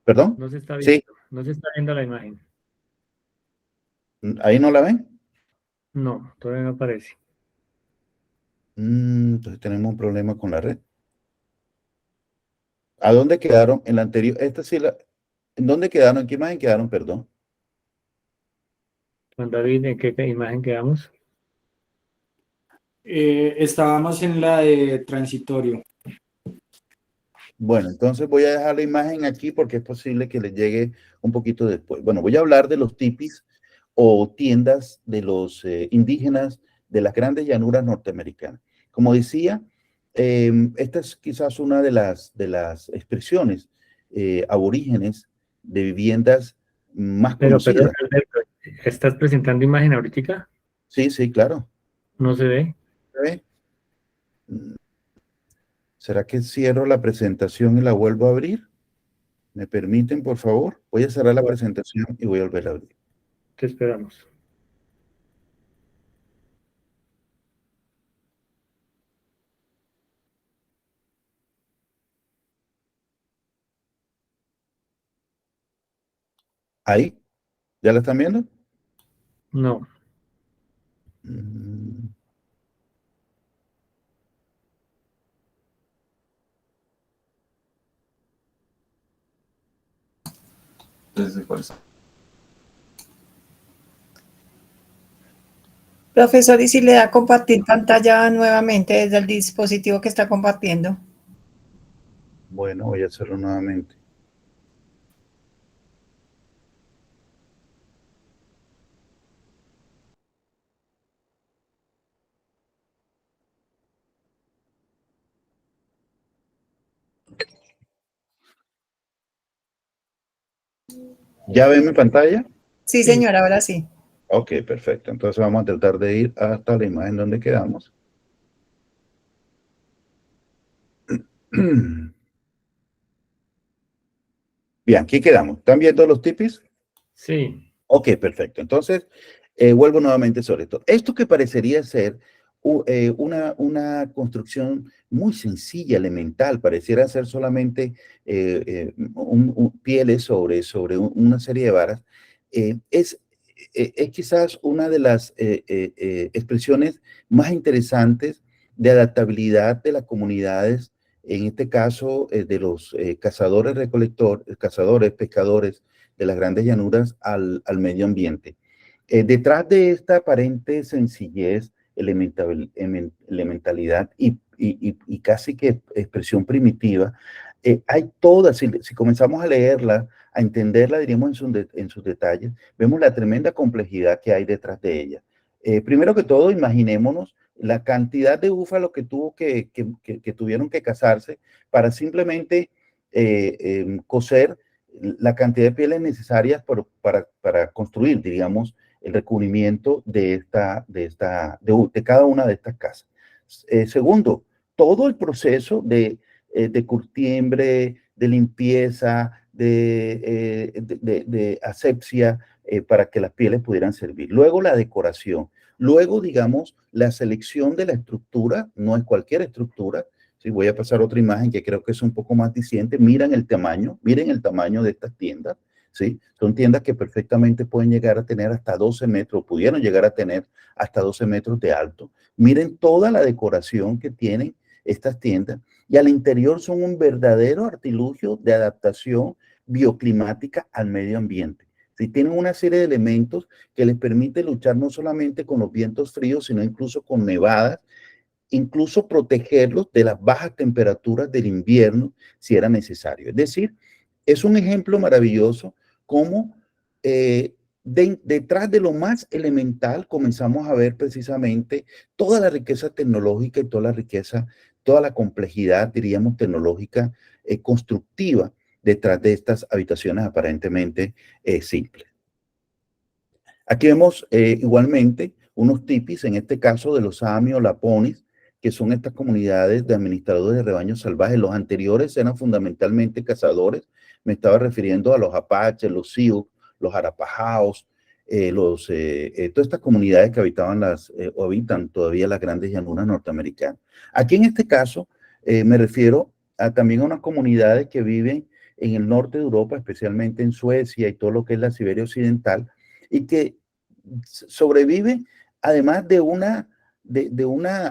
¿Perdón? No se está viendo, Sí. no se está viendo la imagen. ¿Ahí no la ven? No, todavía no aparece. Entonces tenemos un problema con la red. ¿A dónde quedaron? En la anterior, esta sí la... ¿En dónde quedaron? ¿En qué imagen quedaron? Perdón. Juan David, ¿en qué imagen quedamos? Estábamos en la de transitorio. Bueno, entonces voy a dejar la imagen aquí porque es posible que les llegue un poquito después. Bueno, voy a hablar de los tipis o tiendas de los indígenas de las grandes llanuras norteamericanas. Como decía, esta es quizás una de las expresiones aborígenes de viviendas más Pero, conocidas. Alberto, ¿estás presentando imagen ahorita? Sí, sí, claro. No se ve. ¿Se ve? ¿Será que cierro la presentación y la vuelvo a abrir? ¿Me permiten, por favor? Voy a cerrar la presentación y voy a volver a abrir. Te esperamos. ¿Ahí? ¿Ya la están viendo? No. Mm. ¿Desde cuál está? Profesor, ¿y si le da a compartir pantalla nuevamente desde el dispositivo que está compartiendo? Bueno, voy a hacerlo nuevamente. ¿Ya ven mi pantalla? Sí, señora, ahora sí. Ok, perfecto. Entonces vamos a tratar de ir hasta la imagen donde quedamos. Bien, aquí quedamos. ¿Están viendo los tipis? Sí. Ok, perfecto. Entonces, vuelvo nuevamente sobre esto. Esto que parecería ser una construcción muy sencilla, elemental, pareciera ser solamente pieles sobre una serie de varas, es quizás una de las expresiones más interesantes de adaptabilidad de las comunidades, en este caso de los cazadores, cazadores, pescadores, de las grandes llanuras al medio ambiente. Detrás de esta aparente sencillez, elementalidad y casi que expresión primitiva, hay toda, si comenzamos a leerla, a entenderla, diríamos en sus detalles, vemos la tremenda complejidad que hay detrás de ella. Primero que todo, imaginémonos la cantidad de búfalos que tuvieron que cazarse para simplemente coser la cantidad de pieles necesarias para construir, digamos, el recubrimiento de cada una de estas casas. Segundo, todo el proceso de curtiembre, de limpieza, de asepsia, para que las pieles pudieran servir. Luego la decoración. Luego, digamos, la selección de la estructura, no es cualquier estructura. Sí, voy a pasar otra imagen que creo que es un poco más diciente. Miren el tamaño de estas tiendas. ¿Sí? Son tiendas que perfectamente pueden llegar a tener hasta 12 metros, pudieron llegar a tener hasta 12 metros de alto. Miren toda la decoración que tienen estas tiendas y al interior son un verdadero artilugio de adaptación bioclimática al medio ambiente. ¿Sí? Tienen una serie de elementos que les permite luchar no solamente con los vientos fríos, sino incluso con nevadas, incluso protegerlos de las bajas temperaturas del invierno si era necesario. Es decir, es un ejemplo maravilloso cómo detrás de lo más elemental comenzamos a ver precisamente toda la riqueza tecnológica y toda la riqueza, toda la complejidad, diríamos, tecnológica constructiva detrás de estas habitaciones aparentemente simples. Aquí vemos igualmente unos tipis, en este caso de los Sami o Laponis, que son estas comunidades de administradores de rebaños salvajes. Los anteriores eran fundamentalmente cazadores. Me estaba refiriendo a los apaches, los sioux, los arapajaos, todas estas comunidades que habitaban o habitan todavía las grandes llanuras norteamericanas. Aquí en este caso me refiero también a unas comunidades que viven en el norte de Europa, especialmente en Suecia y todo lo que es la Siberia Occidental, y que sobreviven además de una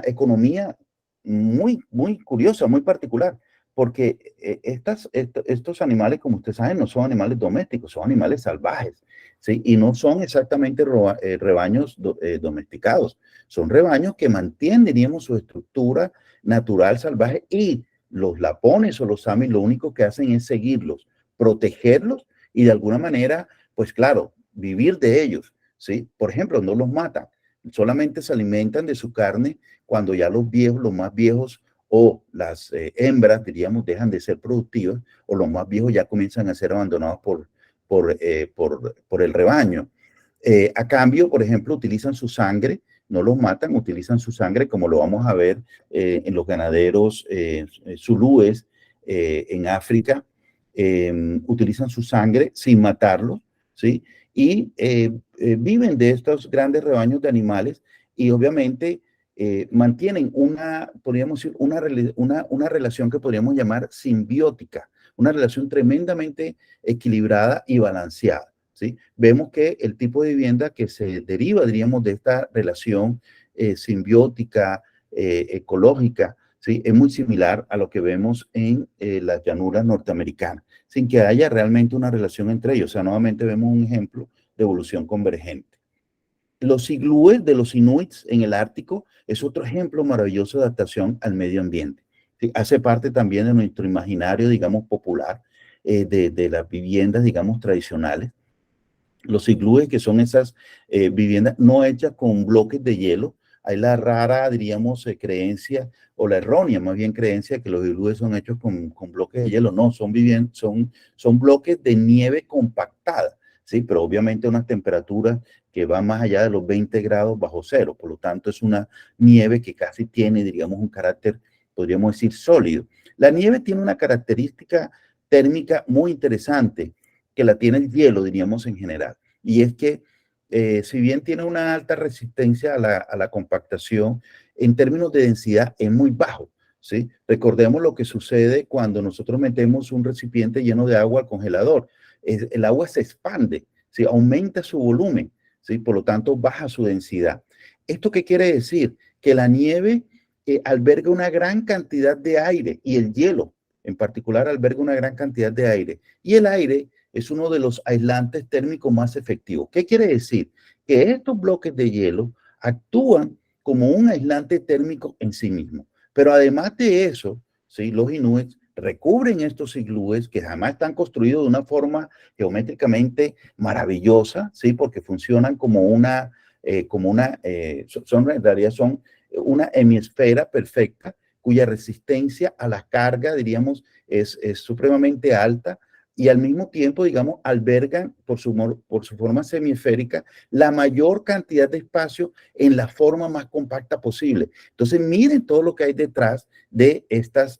economía muy curiosa, muy particular, porque estos animales, como ustedes saben, no son animales domésticos, son animales salvajes, ¿sí? Y no son exactamente rebaños domesticados, son rebaños que mantienen, diríamos, su estructura natural salvaje, y los lapones o los samis lo único que hacen es seguirlos, protegerlos y de alguna manera, pues claro, vivir de ellos, ¿sí? Por ejemplo, no los matan, solamente se alimentan de su carne cuando ya los viejos, los más viejos o las hembras, diríamos, dejan de ser productivas, o los más viejos ya comienzan a ser abandonados por el rebaño. A cambio, por ejemplo, utilizan su sangre, no los matan, utilizan su sangre, como lo vamos a ver en los ganaderos zulúes en África, utilizan su sangre sin matarlos, ¿sí? Y viven de estos grandes rebaños de animales, y obviamente mantienen podríamos decir, una relación que podríamos llamar simbiótica, una relación tremendamente equilibrada y balanceada, ¿sí? Vemos que el tipo de vivienda que se deriva, diríamos, de esta relación simbiótica, ecológica, ¿sí? Es muy similar a lo que vemos en las llanuras norteamericanas, sin que haya realmente una relación entre ellos. O sea, nuevamente vemos un ejemplo de evolución convergente. Los iglúes de los inuits en el Ártico es otro ejemplo maravilloso de adaptación al medio ambiente, ¿sí? Hace parte también de nuestro imaginario, digamos, popular, de las viviendas, digamos, tradicionales. Los iglúes, que son esas viviendas no hechas con bloques de hielo. Hay la rara, diríamos, creencia, o la errónea, más bien, creencia que los iglúes son hechos con bloques de hielo. No, son bloques de nieve compactada, ¿sí? Pero obviamente unas temperaturas que van más allá de los 20 grados bajo cero. Por lo tanto, es una nieve que casi tiene, diríamos, un carácter, podríamos decir, sólido. La nieve tiene una característica térmica muy interesante, que la tiene el hielo, diríamos, en general. Y es que, si bien tiene una alta resistencia a la compactación, en términos de densidad es muy bajo, ¿sí? Recordemos lo que sucede cuando nosotros metemos un recipiente lleno de agua al congelador. El agua se expande, ¿sí? Aumenta su volumen, ¿sí? Por lo tanto, baja su densidad. ¿Esto qué quiere decir? Que la nieve alberga una gran cantidad de aire, y el hielo en particular alberga una gran cantidad de aire. Y el aire es uno de los aislantes térmicos más efectivos. ¿Qué quiere decir? Que estos bloques de hielo actúan como un aislante térmico en sí mismo. Pero además de eso, ¿sí? Los inuits recubren estos iglúes, que además están construidos de una forma geométricamente maravillosa, ¿sí? Porque funcionan en realidad son una hemisfera perfecta, cuya resistencia a la carga, diríamos, es supremamente alta, y al mismo tiempo, digamos, albergan por su forma semiesférica la mayor cantidad de espacio en la forma más compacta posible. Entonces, miren todo lo que hay detrás de estas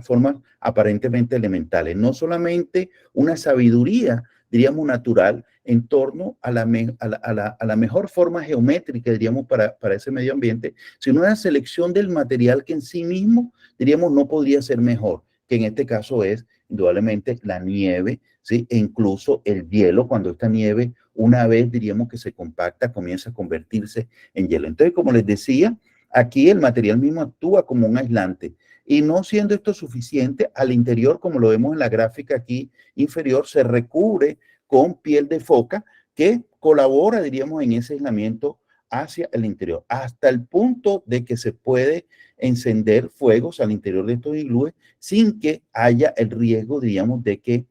formas aparentemente elementales. No solamente una sabiduría, diríamos, natural en torno a la mejor forma geométrica, diríamos, para ese medio ambiente, sino una selección del material que en sí mismo, diríamos, no podría ser mejor, que en este caso es indudablemente la nieve, ¿sí? E incluso el hielo, cuando esta nieve, una vez, diríamos, que se compacta, comienza a convertirse en hielo. Entonces, como les decía, aquí el material mismo actúa como un aislante, y no siendo esto suficiente, al interior, como lo vemos en la gráfica aquí inferior, se recubre con piel de foca, que colabora, diríamos, en ese aislamiento hacia el interior, hasta el punto de que se puede encender fuegos al interior de estos iglúes sin que haya el riesgo, diríamos, de que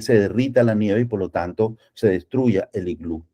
se derrita la nieve y por lo tanto se destruya el iglú.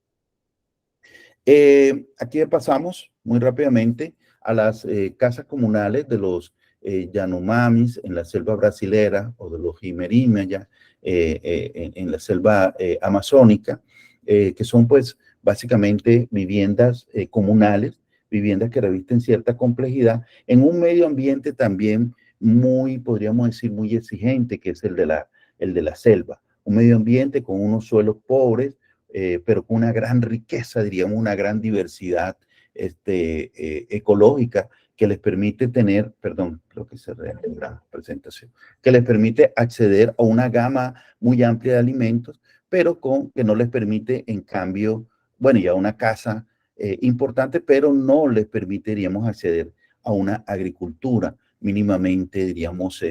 Aquí pasamos muy rápidamente a las casas comunales de los Yanomamis en la selva brasilera o de los Jimerimaya en la selva amazónica, que son pues básicamente viviendas comunales, viviendas que revisten cierta complejidad en un medio ambiente también muy, podríamos decir, muy exigente, que es el de la selva. Un medio ambiente con unos suelos pobres, pero con una gran riqueza, diríamos, una gran diversidad ecológica que les permite tener, perdón, creo que cerré la presentación, que les permite acceder a una gama muy amplia de alimentos, pero que no les permite, en cambio, bueno, ya una casa importante, pero no les permitiríamos acceder a una agricultura mínimamente, diríamos,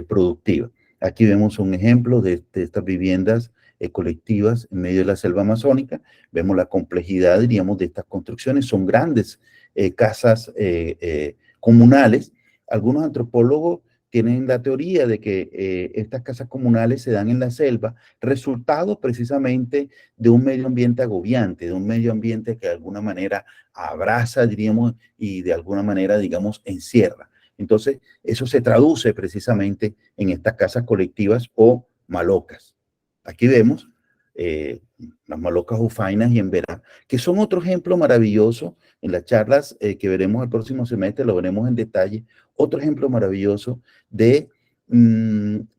productiva. Aquí vemos un ejemplo de estas viviendas colectivas en medio de la selva amazónica. Vemos la complejidad, diríamos, de estas construcciones. Son grandes casas comunales. Algunos antropólogos tienen la teoría de que estas casas comunales se dan en la selva, resultado precisamente de un medio ambiente agobiante, de un medio ambiente que de alguna manera abraza, diríamos, y de alguna manera, digamos, encierra. Entonces, eso se traduce precisamente en estas casas colectivas o malocas. Aquí vemos las malocas jufainas y emberá, que son otro ejemplo maravilloso. En las charlas que veremos el próximo semestre, lo veremos en detalle, otro ejemplo maravilloso de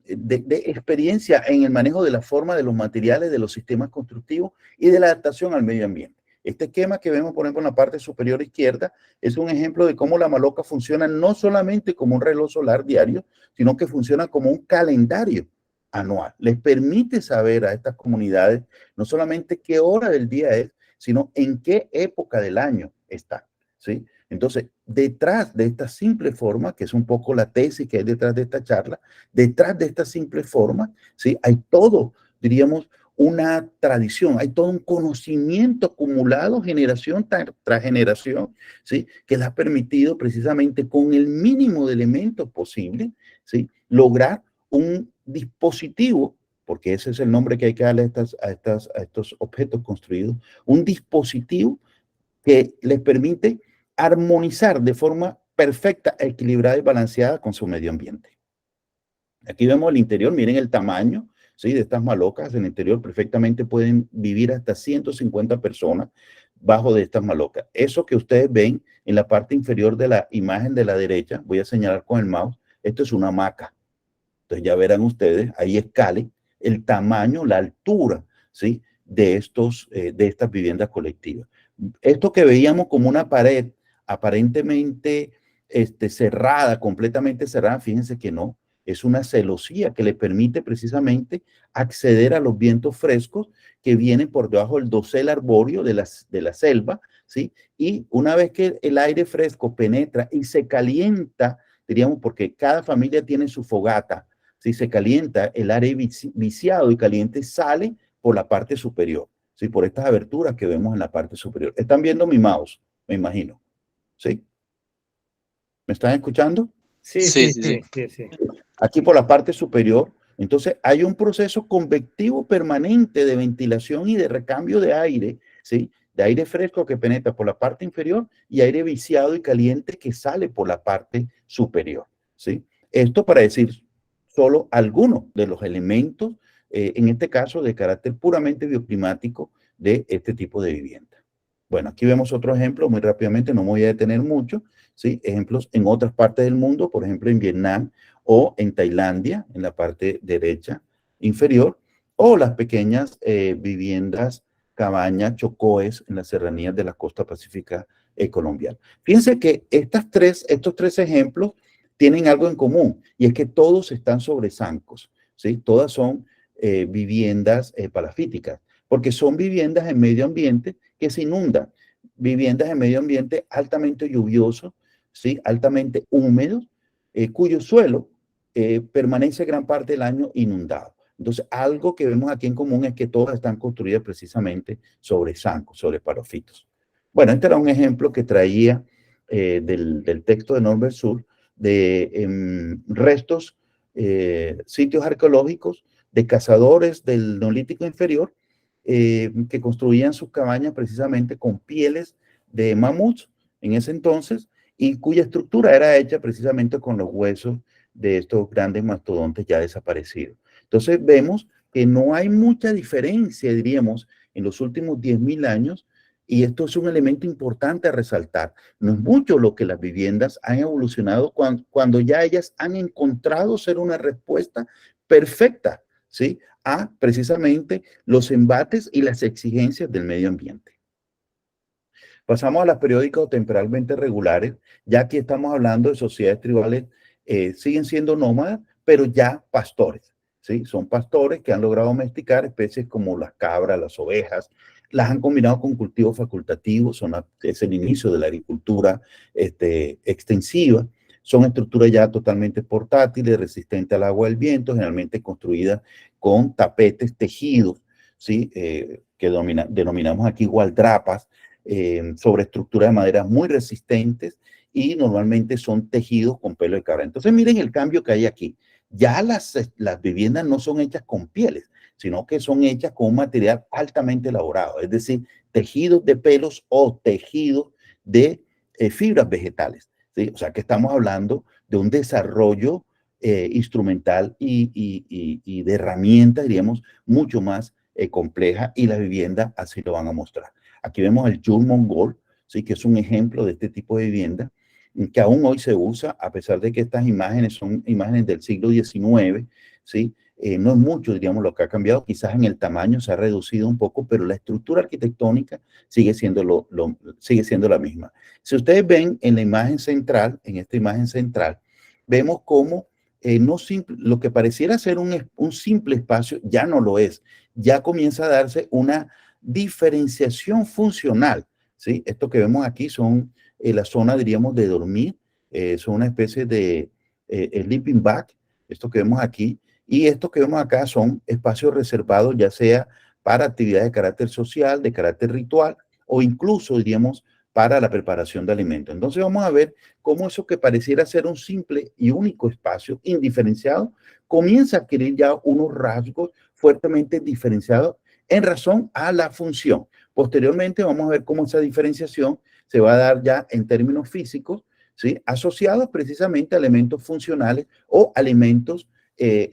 experiencia en el manejo de la forma de los materiales, de los sistemas constructivos y de la adaptación al medio ambiente. Este esquema que vemos, por ejemplo, en la parte superior izquierda, es un ejemplo de cómo la maloca funciona no solamente como un reloj solar diario, sino que funciona como un calendario anual. Les permite saber a estas comunidades no solamente qué hora del día es, sino en qué época del año están, ¿sí? Entonces, detrás de esta simple forma, que es un poco la tesis que hay detrás de esta charla, detrás de esta simple forma, ¿sí? Hay todo, diríamos, una tradición, hay todo un conocimiento acumulado generación tras generación, ¿sí? Que les ha permitido precisamente con el mínimo de elementos posible, ¿sí? Lograr un dispositivo, porque ese es el nombre que hay que darle a estos objetos construidos, un dispositivo que les permite armonizar de forma perfecta, equilibrada y balanceada con su medio ambiente. Aquí vemos el interior, miren el tamaño, ¿sí? De estas malocas. En el interior perfectamente pueden vivir hasta 150 personas bajo de estas malocas. Eso que ustedes ven en la parte inferior de la imagen de la derecha, voy a señalar con el mouse, esto es una hamaca. Entonces ya verán ustedes, ahí escale el tamaño, la altura, ¿sí? De estas viviendas colectivas. Esto que veíamos como una pared aparentemente cerrada, completamente cerrada, fíjense que no, es una celosía que le permite precisamente acceder a los vientos frescos que vienen por debajo del dosel arbóreo de la selva, ¿sí? Y una vez que el aire fresco penetra y se calienta, diríamos, porque cada familia tiene su fogata, si se calienta, el aire viciado y caliente sale por la parte superior, ¿sí? Por estas aberturas que vemos en la parte superior. Están viendo mi mouse, me imagino, ¿sí? ¿Me están escuchando? Sí. Aquí por la parte superior. Entonces, hay un proceso convectivo permanente de ventilación y de recambio de aire, ¿sí? De aire fresco que penetra por la parte inferior y aire viciado y caliente que sale por la parte superior, ¿sí? Esto para decir solo algunos de los elementos, en este caso de carácter puramente bioclimático de este tipo de vivienda. Bueno, aquí vemos otro ejemplo muy rápidamente, no me voy a detener mucho, ¿sí? Ejemplos en otras partes del mundo, por ejemplo en Vietnam o en Tailandia, en la parte derecha inferior, o las pequeñas viviendas, cabañas, chocoes en las serranías de la costa pacífica colombiana. Fíjense que estos tres ejemplos tienen algo en común, y es que todos están sobre zancos, ¿sí? Todas son viviendas palafíticas, porque son viviendas en medio ambiente que se inundan, viviendas en medio ambiente altamente lluvioso, ¿sí? Altamente húmedos, cuyo suelo permanece gran parte del año inundado. Entonces, algo que vemos aquí en común es que todas están construidas precisamente sobre zancos, sobre palafitos. Bueno, este era un ejemplo que traía del texto de Norbert Suhr, de restos, sitios arqueológicos de cazadores del Neolítico inferior que construían sus cabañas precisamente con pieles de mamuts en ese entonces y cuya estructura era hecha precisamente con los huesos de estos grandes mastodontes ya desaparecidos. Entonces vemos que no hay mucha diferencia, diríamos, en los últimos 10.000 años, y esto es un elemento importante a resaltar. No es mucho lo que las viviendas han evolucionado cuando ya ellas han encontrado ser una respuesta perfecta, ¿sí?, a precisamente los embates y las exigencias del medio ambiente. Pasamos a las periódicas o temporalmente regulares. Ya aquí estamos hablando de sociedades tribales, siguen siendo nómadas, pero ya pastores, ¿sí? Son pastores que han logrado domesticar especies como las cabras, las ovejas, las han combinado con cultivos facultativos, es el inicio de la agricultura extensiva. Son estructuras ya totalmente portátiles, resistentes al agua y al viento, generalmente construidas con tapetes tejidos, ¿sí? Que denominamos aquí gualdrapas, sobre estructuras de madera muy resistentes, y normalmente son tejidos con pelo de cabra. Entonces miren el cambio que hay aquí. Ya las viviendas no son hechas con pieles, sino que son hechas con un material altamente elaborado, es decir, tejidos de pelos o tejidos de fibras vegetales, ¿sí? O sea que estamos hablando de un desarrollo instrumental y de herramientas, diríamos, mucho más compleja, y las viviendas así lo van a mostrar. Aquí vemos el yurt mongol, ¿sí?, que es un ejemplo de este tipo de vivienda que aún hoy se usa, a pesar de que estas imágenes son imágenes del siglo XIX, ¿sí? No es mucho, diríamos, lo que ha cambiado. Quizás en el tamaño se ha reducido un poco, pero la estructura arquitectónica sigue siendo, sigue siendo la misma. Si ustedes ven en la imagen central, en esta imagen central, vemos cómo lo que pareciera ser un simple espacio ya no lo es. Ya comienza a darse una diferenciación funcional, ¿sí? Esto que vemos aquí son la zona, diríamos, de dormir, son una especie de sleeping bag, esto que vemos aquí, y esto que vemos acá son espacios reservados, ya sea para actividades de carácter social, de carácter ritual, o incluso, diríamos, para la preparación de alimentos. Entonces vamos a ver cómo eso que pareciera ser un simple y único espacio indiferenciado, comienza a adquirir ya unos rasgos fuertemente diferenciados en razón a la función. Posteriormente vamos a ver cómo esa diferenciación se va a dar ya en términos físicos, ¿sí?, asociados precisamente a elementos funcionales o alimentos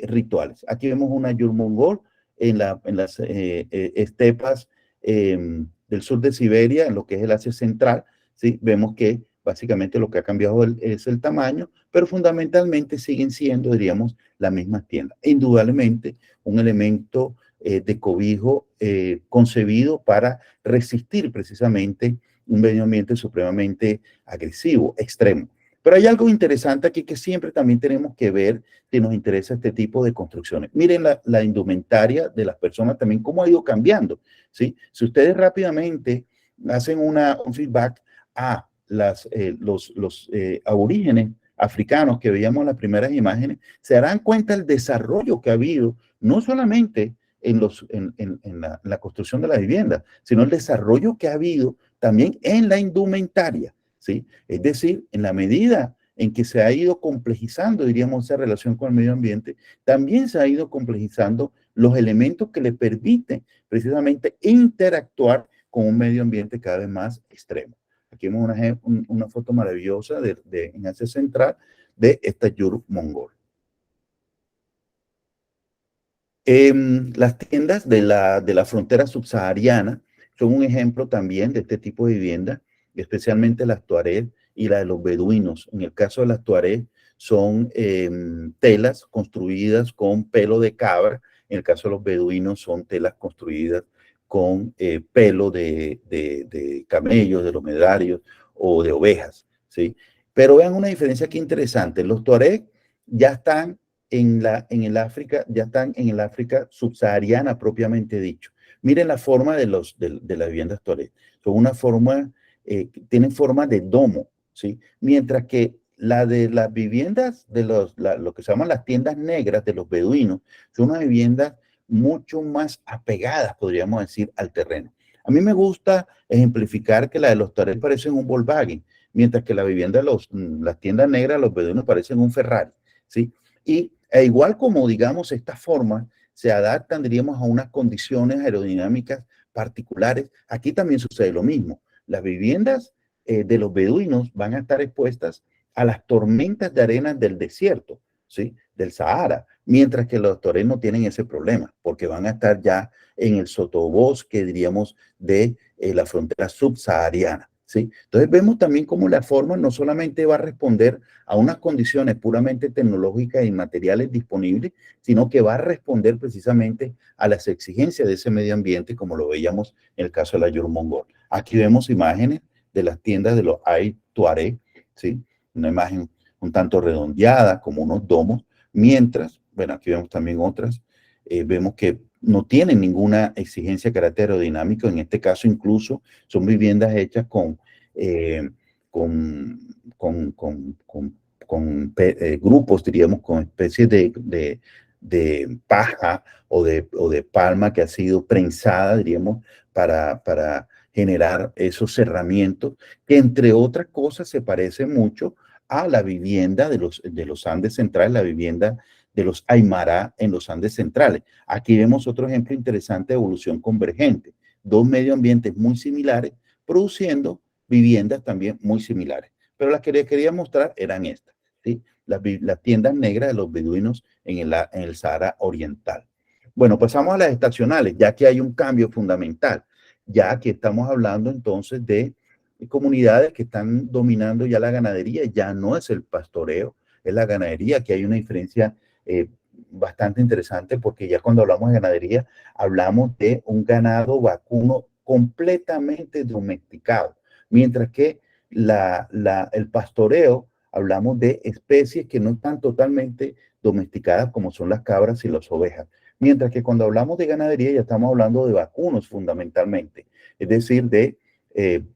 rituales. Aquí vemos una yurt mongol en las estepas del sur de Siberia, en lo que es el Asia Central, ¿sí? Vemos que básicamente lo que ha cambiado es el tamaño, pero fundamentalmente siguen siendo, diríamos, las mismas tiendas. Indudablemente, un elemento de cobijo concebido para resistir precisamente un medio ambiente supremamente agresivo, extremo. Pero hay algo interesante aquí que siempre también tenemos que ver si nos interesa este tipo de construcciones. Miren la indumentaria de las personas también, cómo ha ido cambiando, ¿sí? Si ustedes rápidamente hacen un feedback a los aborígenes africanos que veíamos en las primeras imágenes, se darán cuenta del desarrollo que ha habido, no solamente en la construcción de la vivienda, sino el desarrollo que ha habido también en la indumentaria, ¿sí? Es decir, en la medida en que se ha ido complejizando, diríamos, esa relación con el medio ambiente, también se ha ido complejizando los elementos que le permiten precisamente interactuar con un medio ambiente cada vez más extremo. Aquí vemos una foto maravillosa en Asia Central de esta yurt mongol. Las tiendas de la frontera subsahariana son un ejemplo también de este tipo de vivienda, especialmente las tuareg y la de los beduinos. En el caso de las tuareg son telas construidas con pelo de cabra. En el caso de los beduinos son telas construidas con pelo de camellos, de dromedarios o de ovejas, ¿sí? Pero vean una diferencia aquí interesante. Los tuareg ya están en el África subsahariana propiamente dicho. Miren la forma de las viviendas tuareg. Son una forma, tienen forma de domo, ¿sí? Mientras que la de las viviendas de lo que se llaman las tiendas negras de los beduinos son unas viviendas mucho más apegadas, podríamos decir, al terreno. A mí me gusta ejemplificar que la de los tuareg parecen un Volkswagen, mientras que la vivienda de las tiendas negras de los beduinos parecen un Ferrari, ¿sí? Y igual como, digamos, estas formas se adaptan, diríamos, a unas condiciones aerodinámicas particulares, aquí también sucede lo mismo. Las viviendas de los beduinos van a estar expuestas a las tormentas de arena del desierto, ¿sí? Del Sahara, mientras que los toreros no tienen ese problema, porque van a estar ya en el sotobosque, diríamos, de la frontera subsahariana, ¿sí? Entonces vemos también cómo la forma no solamente va a responder a unas condiciones puramente tecnológicas y materiales disponibles, sino que va a responder precisamente a las exigencias de ese medio ambiente, como lo veíamos en el caso de la Yur-Mongol. Aquí vemos imágenes de las tiendas de los Ay Tuareg, ¿sí? Una imagen un tanto redondeada, como unos domos, mientras, bueno, aquí vemos también otras, vemos que no tienen ninguna exigencia de carácter aerodinámico. En este caso incluso son viviendas hechas con grupos, diríamos, con especies de paja o de palma que ha sido prensada, diríamos, para generar esos cerramientos, que entre otras cosas se parece mucho a la vivienda de los Andes centrales, la vivienda de los Aymara en los Andes centrales. Aquí vemos otro ejemplo interesante de evolución convergente. Dos medio ambientes muy similares, produciendo viviendas también muy similares. Pero las que les quería mostrar eran estas, ¿sí? Las tiendas negras de los beduinos en el Sahara Oriental. Bueno, pasamos a las estacionales, ya que hay un cambio fundamental. Ya que estamos hablando entonces de comunidades que están dominando ya la ganadería, ya no es el pastoreo, es la ganadería, que hay una diferencia bastante interesante, porque ya cuando hablamos de ganadería, hablamos de un ganado vacuno completamente domesticado, mientras que el pastoreo, hablamos de especies que no están totalmente domesticadas, como son las cabras y las ovejas. Mientras que cuando hablamos de ganadería ya estamos hablando de vacunos fundamentalmente, es decir, de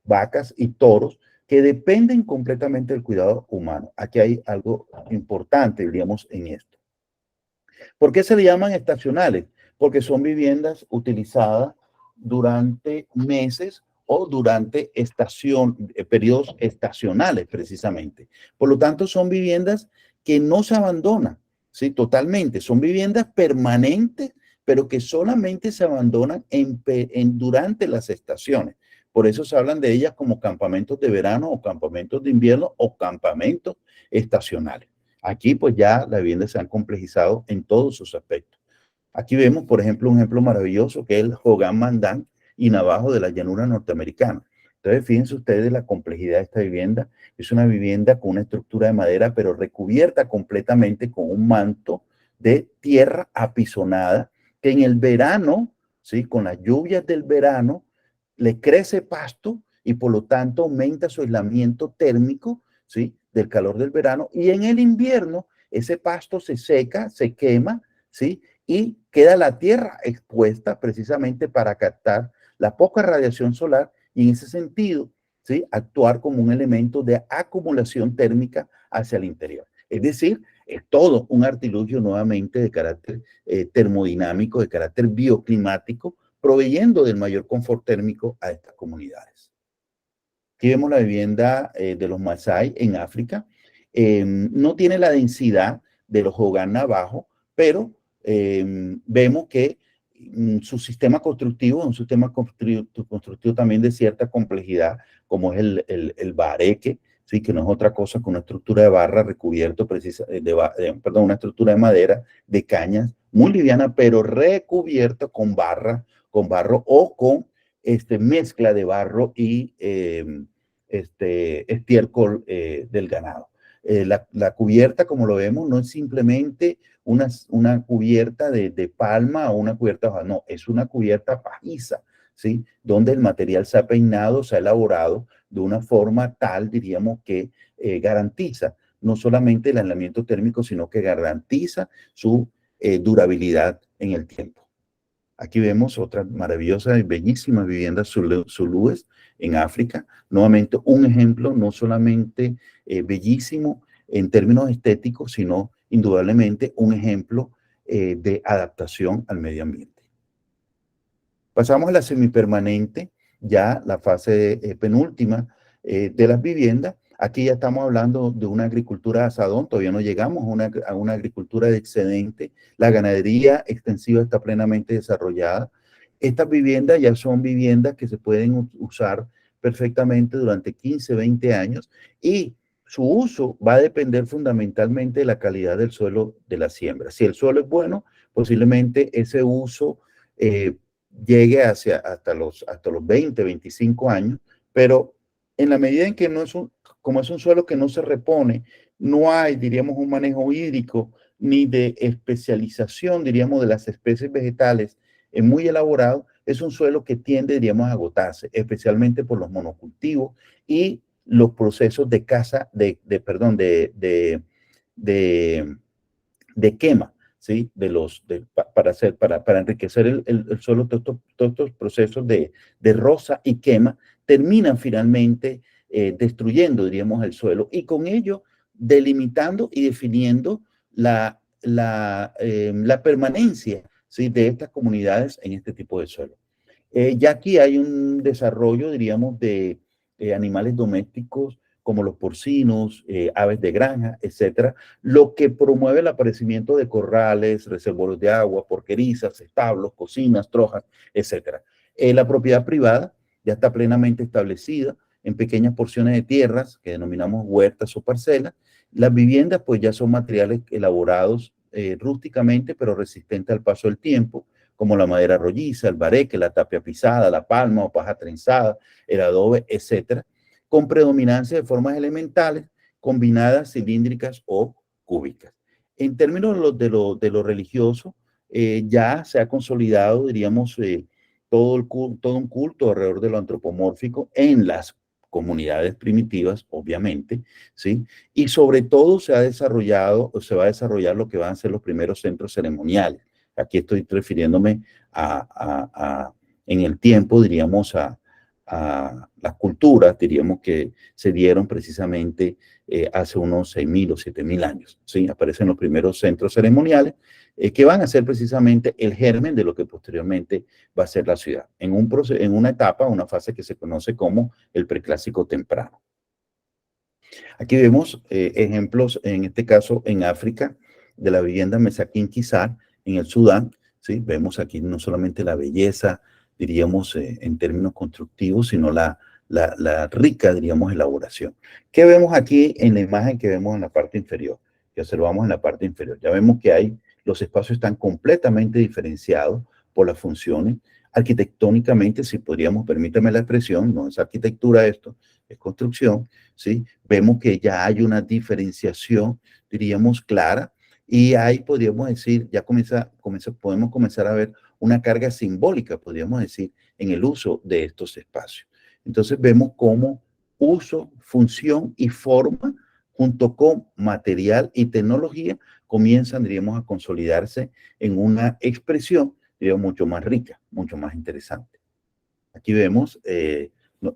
vacas y toros que dependen completamente del cuidado humano. Aquí hay algo importante, diríamos, en esto. ¿Por qué se le llaman estacionales? Porque son viviendas utilizadas durante meses o durante periodos estacionales, precisamente. Por lo tanto, son viviendas que no se abandonan, ¿sí? Totalmente. Son viviendas permanentes, pero que solamente se abandonan durante las estaciones. Por eso se hablan de ellas como campamentos de verano o campamentos de invierno o campamentos estacionales. Aquí pues ya las viviendas se han complejizado en todos sus aspectos. Aquí vemos, por ejemplo, un ejemplo maravilloso que es el Hogan Mandan y Navajo de la llanura norteamericana. Entonces, fíjense ustedes la complejidad de esta vivienda. Es una vivienda con una estructura de madera, pero recubierta completamente con un manto de tierra apisonada, que en el verano, ¿sí? Con las lluvias del verano, le crece pasto y por lo tanto aumenta su aislamiento térmico, ¿sí? Del calor del verano, y en el invierno ese pasto se seca, se quema, ¿sí? Y queda la tierra expuesta precisamente para captar la poca radiación solar y en ese sentido, ¿sí? Actuar como un elemento de acumulación térmica hacia el interior. Es decir, es todo un artilugio nuevamente de carácter termodinámico, de carácter bioclimático, proveyendo del mayor confort térmico a estas comunidades. Aquí vemos la vivienda de los Masái en África. No tiene la densidad de los Hogan Navajo, pero vemos que su sistema constructivo es un sistema constructivo también de cierta complejidad, como es el bareque, ¿sí? Que no es otra cosa que una estructura de barra recubierto, una estructura de madera, de cañas, muy liviana, pero recubierta con barro o con mezcla de barro y estiércol del ganado. La cubierta, como lo vemos, no es simplemente una cubierta de palma o una cubierta, no, es una cubierta pajiza, ¿sí? Donde el material se ha peinado, se ha elaborado de una forma tal, diríamos, que garantiza no solamente el aislamiento térmico, sino que garantiza su durabilidad en el tiempo. Aquí vemos otra maravillosa y bellísima vivienda zulúes en África. Nuevamente un ejemplo no solamente bellísimo en términos estéticos, sino indudablemente un ejemplo de adaptación al medio ambiente. Pasamos a la semipermanente, ya la fase penúltima de las viviendas. Aquí ya estamos hablando de una agricultura de asadón, todavía no llegamos a una agricultura de excedente. La ganadería extensiva está plenamente desarrollada. Estas viviendas ya son viviendas que se pueden usar perfectamente durante 15, 20 años y su uso va a depender fundamentalmente de la calidad del suelo de la siembra. Si el suelo es bueno, posiblemente ese uso llegue hasta los 20, 25 años, pero en la medida en que no es como es un suelo que no se repone, no hay, diríamos, un manejo hídrico ni de especialización, diríamos, de las especies vegetales muy elaborado, es un suelo que tiende, diríamos, a agotarse, especialmente por los monocultivos y los procesos de caza, de quema, ¿sí? Para enriquecer el suelo, todos estos procesos de roza y quema terminan finalmente destruyendo, diríamos, el suelo y con ello delimitando y definiendo la permanencia, ¿sí? De estas comunidades en este tipo de suelo. Ya aquí hay un desarrollo, diríamos, de animales domésticos como los porcinos, aves de granja, etcétera, lo que promueve el aparecimiento de corrales, reservorios de agua, porquerizas, establos, cocinas, trojas, etcétera. La propiedad privada ya está plenamente establecida en pequeñas porciones de tierras que denominamos huertas o parcelas. Las viviendas pues ya son materiales elaborados rústicamente, pero resistentes al paso del tiempo, como la madera rolliza, el bareque, la tapia pisada, la palma o paja trenzada, el adobe, etcétera, con predominancia de formas elementales, combinadas, cilíndricas o cúbicas. En términos de lo religioso, ya se ha consolidado, diríamos, todo un culto alrededor de lo antropomórfico en las comunidades primitivas, obviamente, ¿sí? Y sobre todo se ha desarrollado, o se va a desarrollar lo que van a ser los primeros centros ceremoniales. Aquí estoy refiriéndome en el tiempo, diríamos, a las culturas, diríamos, que se dieron precisamente hace unos 6.000 o 7.000 años. ¿Sí? Aparecen los primeros centros ceremoniales que van a ser precisamente el germen de lo que posteriormente va a ser la ciudad, en una etapa, una fase que se conoce como el preclásico temprano. Aquí vemos ejemplos, en este caso en África, de la vivienda Mesaquín Quizar, en el Sudán, ¿sí? Vemos aquí no solamente la belleza, diríamos, en términos constructivos, sino la rica, diríamos, elaboración. ¿Qué vemos aquí en la imagen que vemos en la parte inferior? Que observamos en la parte inferior. Ya vemos que los espacios están completamente diferenciados por las funciones. Arquitectónicamente, si podríamos, permítame la expresión, no es arquitectura esto, es construcción, ¿sí? Vemos que ya hay una diferenciación, diríamos, clara, y ahí podríamos decir, ya podemos comenzar a ver una carga simbólica, podríamos decir, en el uso de estos espacios. Entonces vemos cómo uso, función y forma, junto con material y tecnología, comienzan, diríamos, a consolidarse en una expresión, diríamos, mucho más rica, mucho más interesante. Aquí vemos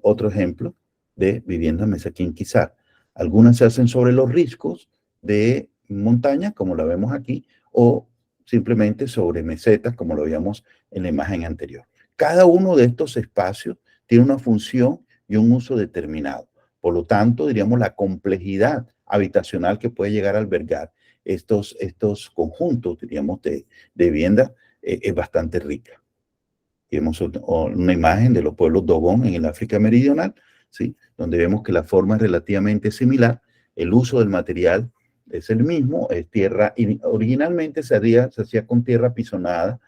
otro ejemplo de viviendas Mesaquín Quizar. Algunas se hacen sobre los riscos de montaña, como la vemos aquí, o simplemente sobre mesetas, como lo veíamos en la imagen anterior. Cada uno de estos espacios tiene una función y un uso determinado. Por lo tanto, diríamos, la complejidad habitacional que puede llegar a albergar estos conjuntos, diríamos, de viviendas es bastante rica. Vemos una imagen de los pueblos Dogon en el África Meridional, ¿sí? Donde vemos que la forma es relativamente similar, el uso del material es el mismo, es tierra, originalmente se hacía con tierra pisonada,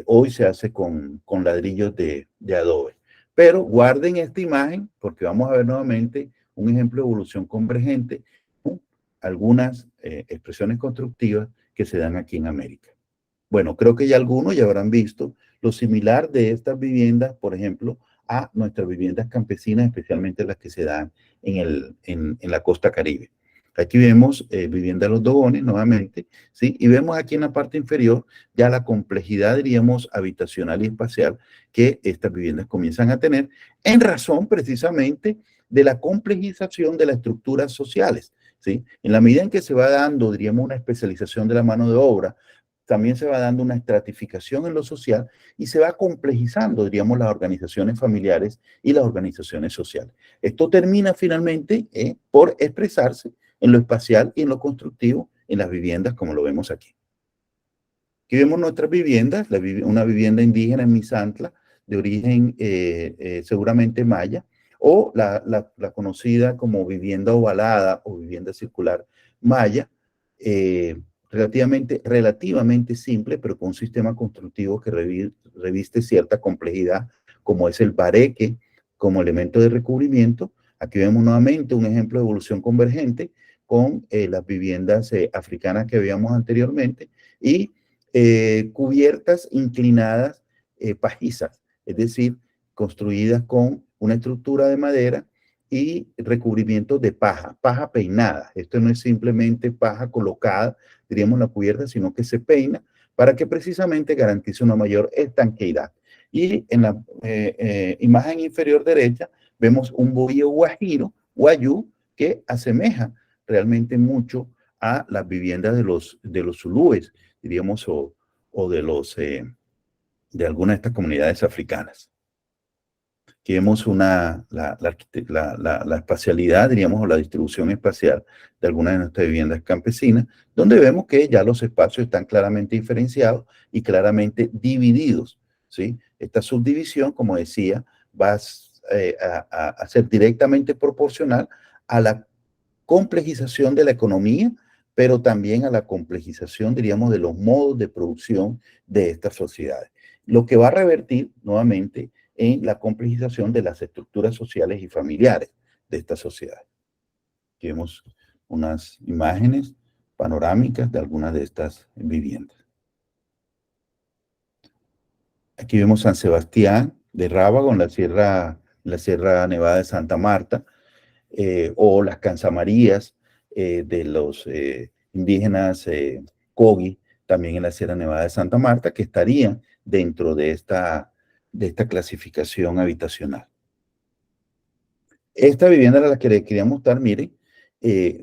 hoy se hace con ladrillos de adobe. Pero guarden esta imagen porque vamos a ver nuevamente un ejemplo de evolución convergente, ¿no? Algunas expresiones constructivas que se dan aquí en América. Bueno, creo que ya algunos ya habrán visto lo similar de estas viviendas, por ejemplo, a nuestras viviendas campesinas, especialmente las que se dan en la costa Caribe. Aquí vemos vivienda de los Dogones nuevamente, ¿sí? Y vemos aquí en la parte inferior ya la complejidad, diríamos, habitacional y espacial que estas viviendas comienzan a tener en razón precisamente de la complejización de las estructuras sociales, ¿sí? En la medida en que se va dando, diríamos, una especialización de la mano de obra, también se va dando una estratificación en lo social y se va complejizando, diríamos, las organizaciones familiares y las organizaciones sociales. Esto termina finalmente por expresarse en lo espacial y en lo constructivo en las viviendas, como lo vemos aquí. Aquí vemos nuestras viviendas, una vivienda indígena en Misantla, de origen seguramente maya, O la conocida como vivienda ovalada o vivienda circular maya, relativamente simple, pero con un sistema constructivo que reviste cierta complejidad, como es el bareque como elemento de recubrimiento. Aquí vemos nuevamente un ejemplo de evolución convergente con las viviendas africanas que veíamos anteriormente y cubiertas inclinadas pajizas, es decir, construidas con una estructura de madera y recubrimientos de paja, paja peinada. Esto no es simplemente paja colocada, diríamos, la cubierta, sino que se peina para que precisamente garantice una mayor estanqueidad. Y en la imagen inferior derecha vemos un bohío guajiro, guayú, que asemeja realmente mucho a las viviendas de los zulúes, diríamos, o de algunas de estas comunidades africanas. Aquí vemos la espacialidad, diríamos, o la distribución espacial de algunas de nuestras viviendas campesinas, donde vemos que ya los espacios están claramente diferenciados y claramente divididos, ¿sí? Esta subdivisión, como decía, va a ser directamente proporcional a la complejización de la economía, pero también a la complejización, diríamos, de los modos de producción de estas sociedades. Lo que va a revertir nuevamente en la complejización de las estructuras sociales y familiares de esta sociedad. Aquí vemos unas imágenes panorámicas de algunas de estas viviendas. Aquí vemos San Sebastián de Rábago en la Sierra Nevada de Santa Marta, o las Cansamarías de los indígenas Kogi, también en la Sierra Nevada de Santa Marta, que estarían dentro de esta clasificación habitacional. Esta vivienda era la que les quería mostrar, miren,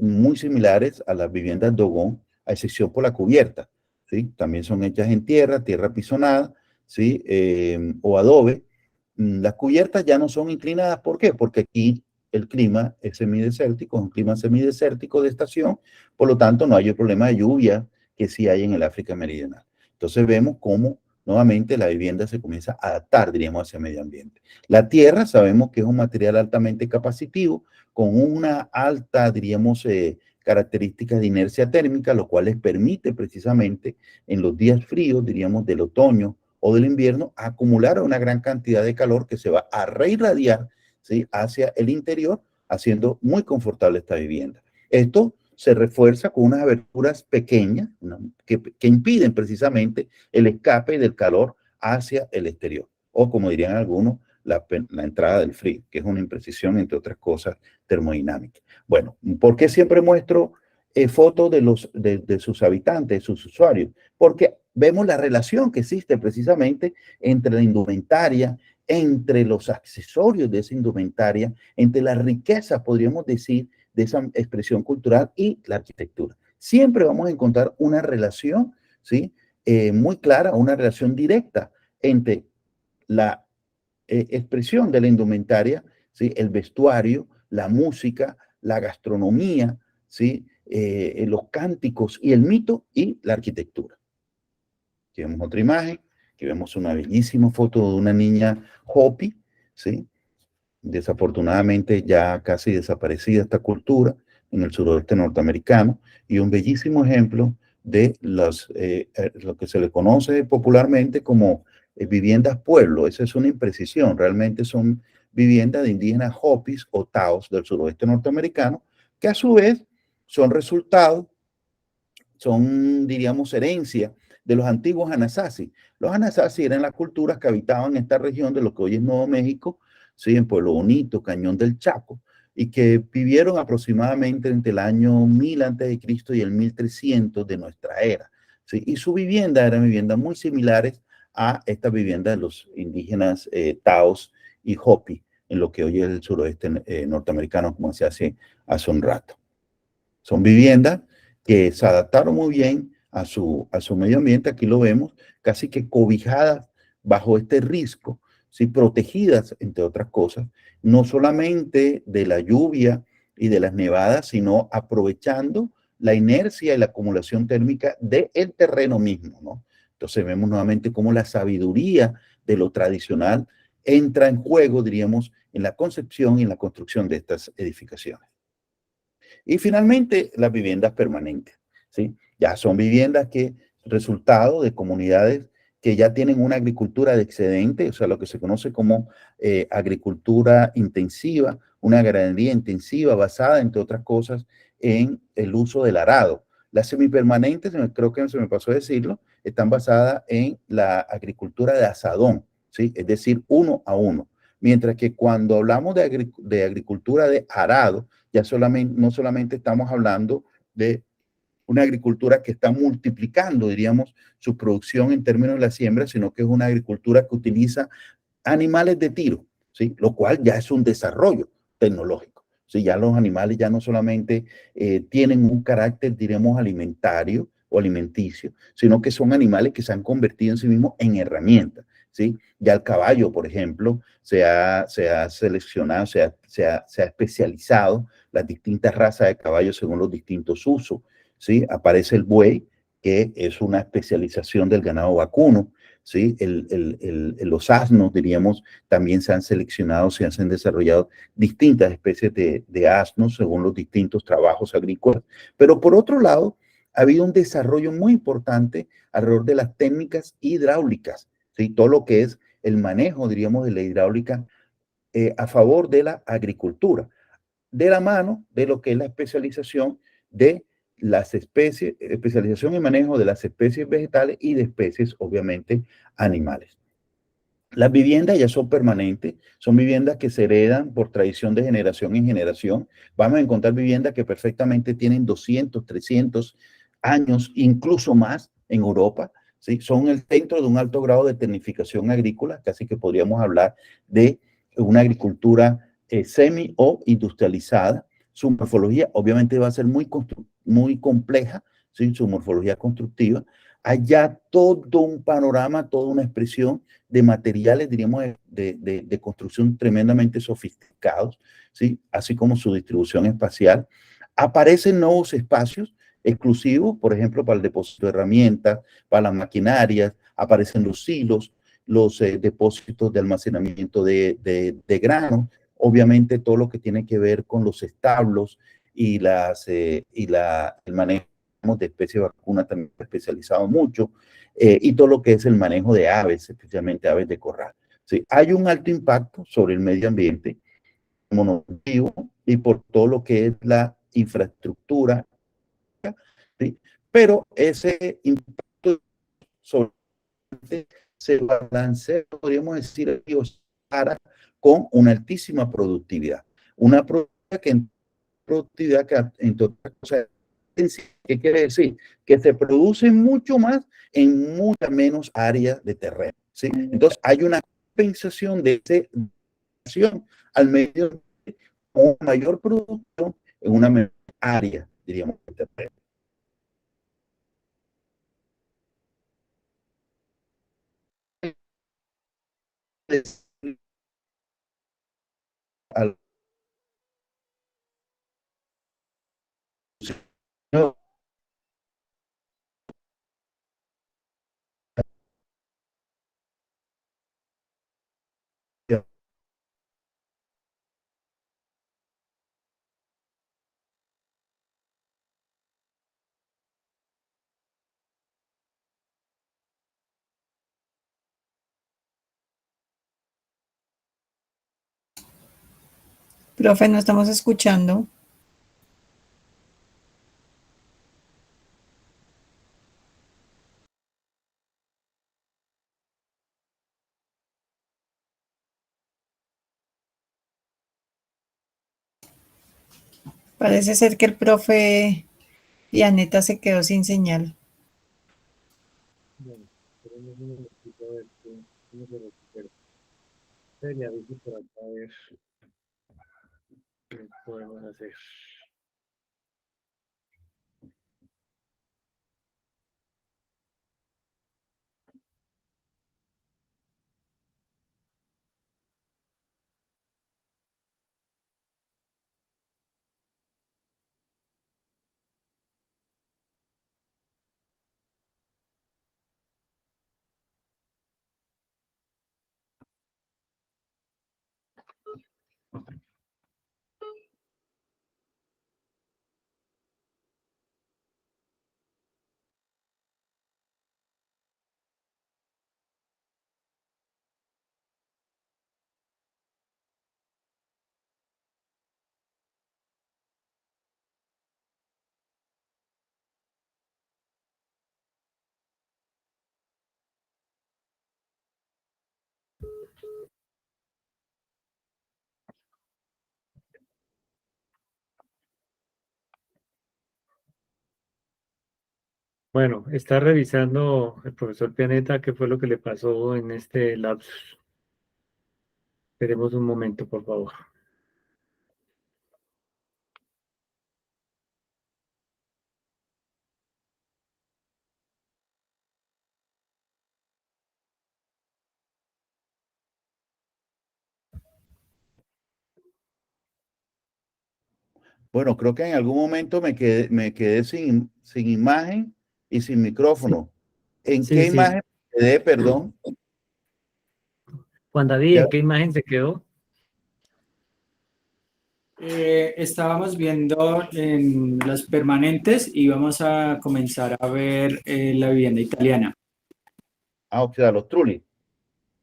muy similares a las viviendas Dogón, a excepción por la cubierta, ¿sí? También son hechas en tierra pisonada, ¿sí? O adobe. Las cubiertas ya no son inclinadas, ¿por qué? Porque aquí el clima es semidesértico, es un clima semidesértico de estación, por lo tanto no hay el problema de lluvia que sí hay en el África meridional. Entonces vemos cómo nuevamente la vivienda se comienza a adaptar, diríamos, hacia el medio ambiente. La tierra sabemos que es un material altamente capacitivo, con una alta, diríamos, características de inercia térmica, lo cual les permite precisamente en los días fríos, diríamos, del otoño o del invierno, acumular una gran cantidad de calor que se va a reirradiar, ¿sí?, hacia el interior, haciendo muy confortable esta vivienda. Esto se refuerza con unas aberturas pequeñas que impiden precisamente el escape del calor hacia el exterior, o como dirían algunos, la entrada del frío, que es una imprecisión, entre otras cosas, termodinámica. Bueno, ¿por qué siempre muestro fotos de sus habitantes, de sus usuarios? Porque vemos la relación que existe precisamente entre la indumentaria, entre los accesorios de esa indumentaria, entre la riqueza, podríamos decir, de esa expresión cultural y la arquitectura. Siempre vamos a encontrar una relación, ¿sí?, muy clara, una relación directa entre la expresión de la indumentaria, ¿sí?, el vestuario, la música, la gastronomía, ¿sí?, los cánticos y el mito y la arquitectura. Aquí vemos otra imagen, aquí vemos una bellísima foto de una niña Hopi, ¿sí? Desafortunadamente ya casi desaparecida esta cultura en el suroeste norteamericano, y un bellísimo ejemplo de lo que se le conoce popularmente como viviendas pueblo. Esa es una imprecisión, realmente son viviendas de indígenas Hopis o Taos del suroeste norteamericano, que a su vez son resultado, son, diríamos, herencia de los antiguos Anasazi. Los Anasazi eran las culturas que habitaban esta región de lo que hoy es Nuevo México, ¿sí?, en Pueblo Bonito, Cañón del Chaco, y que vivieron aproximadamente entre el año 1000 a.C. y el 1300 de nuestra era, ¿sí? Y su vivienda eran viviendas muy similares a esta vivienda de los indígenas Taos y Hopi, en lo que hoy es el suroeste norteamericano, como se hace hace un rato. Son viviendas que se adaptaron muy bien a su medio ambiente. Aquí lo vemos, casi que cobijadas bajo este risco, ¿sí?, protegidas, entre otras cosas, no solamente de la lluvia y de las nevadas, sino aprovechando la inercia y la acumulación térmica del terreno mismo, ¿no? Entonces vemos nuevamente cómo la sabiduría de lo tradicional entra en juego, diríamos, en la concepción y en la construcción de estas edificaciones. Y finalmente, las viviendas permanentes, ¿sí? Ya son viviendas que, resultado de comunidades que ya tienen una agricultura de excedente, o sea, lo que se conoce como agricultura intensiva, una ganadería intensiva basada, entre otras cosas, en el uso del arado. Las semipermanentes, creo que se me pasó a decirlo, están basadas en la agricultura de asadón, ¿sí? Es decir, uno a uno. Mientras que cuando hablamos de agricultura de arado, ya solamente, no solamente estamos hablando de una agricultura que está multiplicando, diríamos, su producción en términos de la siembra, sino que es una agricultura que utiliza animales de tiro, ¿sí? Lo cual ya es un desarrollo tecnológico. ¿Sí? Ya los animales ya no solamente tienen un carácter, diremos, alimentario o alimenticio, sino que son animales que se han convertido en sí mismos en herramientas. ¿Sí? Ya el caballo, por ejemplo, se ha seleccionado, se ha especializado las distintas razas de caballos según los distintos usos. ¿Sí? Aparece el buey, que es una especialización del ganado vacuno. ¿Sí? Los asnos, diríamos, también se han seleccionado, se han desarrollado distintas especies de asnos según los distintos trabajos agrícolas. Pero por otro lado, ha habido un desarrollo muy importante alrededor de las técnicas hidráulicas, ¿sí? Todo lo que es el manejo, diríamos, de la hidráulica a favor de la agricultura, de la mano de lo que es la especialización de las especies, especialización y manejo de las especies vegetales y de especies, obviamente, animales. Las viviendas ya son permanentes, son viviendas que se heredan por tradición de generación en generación. Vamos a encontrar viviendas que perfectamente tienen 200, 300 años, incluso más en Europa. ¿Sí? Son el centro de un alto grado de tecnificación agrícola, casi que podríamos hablar de una agricultura semi o industrializada. Su morfología obviamente va a ser muy compleja, ¿sí? Su morfología constructiva. Allá todo un panorama, toda una expresión de materiales, diríamos, de construcción tremendamente sofisticados, ¿sí? Así como su distribución espacial. Aparecen nuevos espacios exclusivos, por ejemplo, para el depósito de herramientas, para las maquinarias, aparecen los silos, los depósitos de almacenamiento de grano, obviamente todo lo que tiene que ver con los establos y, el manejo de especies vacunas también especializado mucho, y todo lo que es el manejo de aves, especialmente aves de corral. ¿Sí? Hay un alto impacto sobre el medio ambiente monocultivo y por todo lo que es la infraestructura, ¿sí? Pero ese impacto sobre se balancea, podríamos decir, con una altísima productividad. Una productividad que, entre otras cosas, ¿qué quiere decir? Que se produce mucho más en mucha menos área de terreno. ¿Sí? Entonces, hay una compensación de esa al medio ambiente con mayor producción en una menor área, diríamos, de terreno. Al, no, Profe, no estamos escuchando. Parece ser que el profe Yaneta se quedó sin señal. Bueno, pero no me lo explico a ver cómo se recupera. Ya vi por acá a ver qué podemos hacer. Bueno, está revisando el profesor Pianeta qué fue lo que le pasó en este lapsus. Esperemos un momento, por favor. Bueno, creo que en algún momento me quedé sin imagen y sin Sí, micrófono. ¿En sí, qué sí. imagen me quedé, perdón? Juan David, Ya. ¿en qué imagen se quedó? Estábamos viendo en las permanentes y vamos a comenzar a ver la vivienda italiana. Ah, o sea, los Trulli.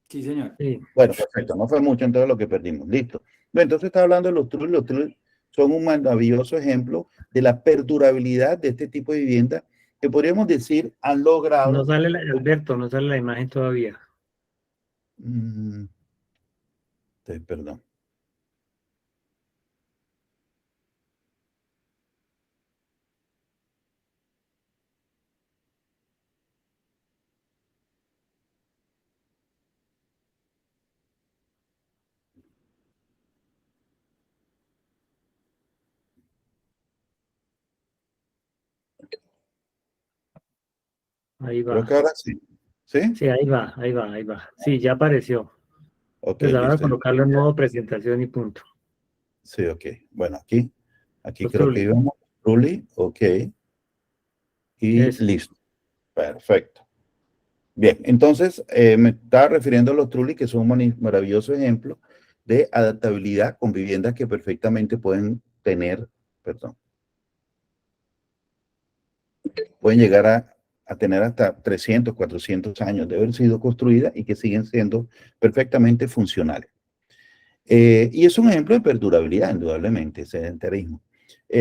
Sí, señor. Sí, Bueno, perfecto, no fue mucho entonces lo que perdimos. Listo. Bueno, entonces está hablando de los Trulli. Los Trulli son un maravilloso ejemplo de la perdurabilidad de este tipo de vivienda que podríamos decir han no logrado. sale Alberto, no sale la imagen todavía. mm, Perdón. Ahí Creo va. que ahora sí. ¿Sí? Sí, ahí va, ahí va, ahí va. Sí, ya apareció. Ok, Pues ahora listo. colocarlo en modo presentación y punto. Sí, ok. Bueno, aquí Los creo que Trulli. íbamos. Trulli, ok. Y Eso. listo. Perfecto. Bien, entonces me estaba refiriendo a los Trulli, que son un maravilloso ejemplo de adaptabilidad con viviendas que perfectamente pueden tener, perdón, pueden llegar a tener hasta 300, 400 años de haber sido construidas y que siguen siendo perfectamente funcionales. Y es un ejemplo de perdurabilidad, indudablemente, sedentarismo.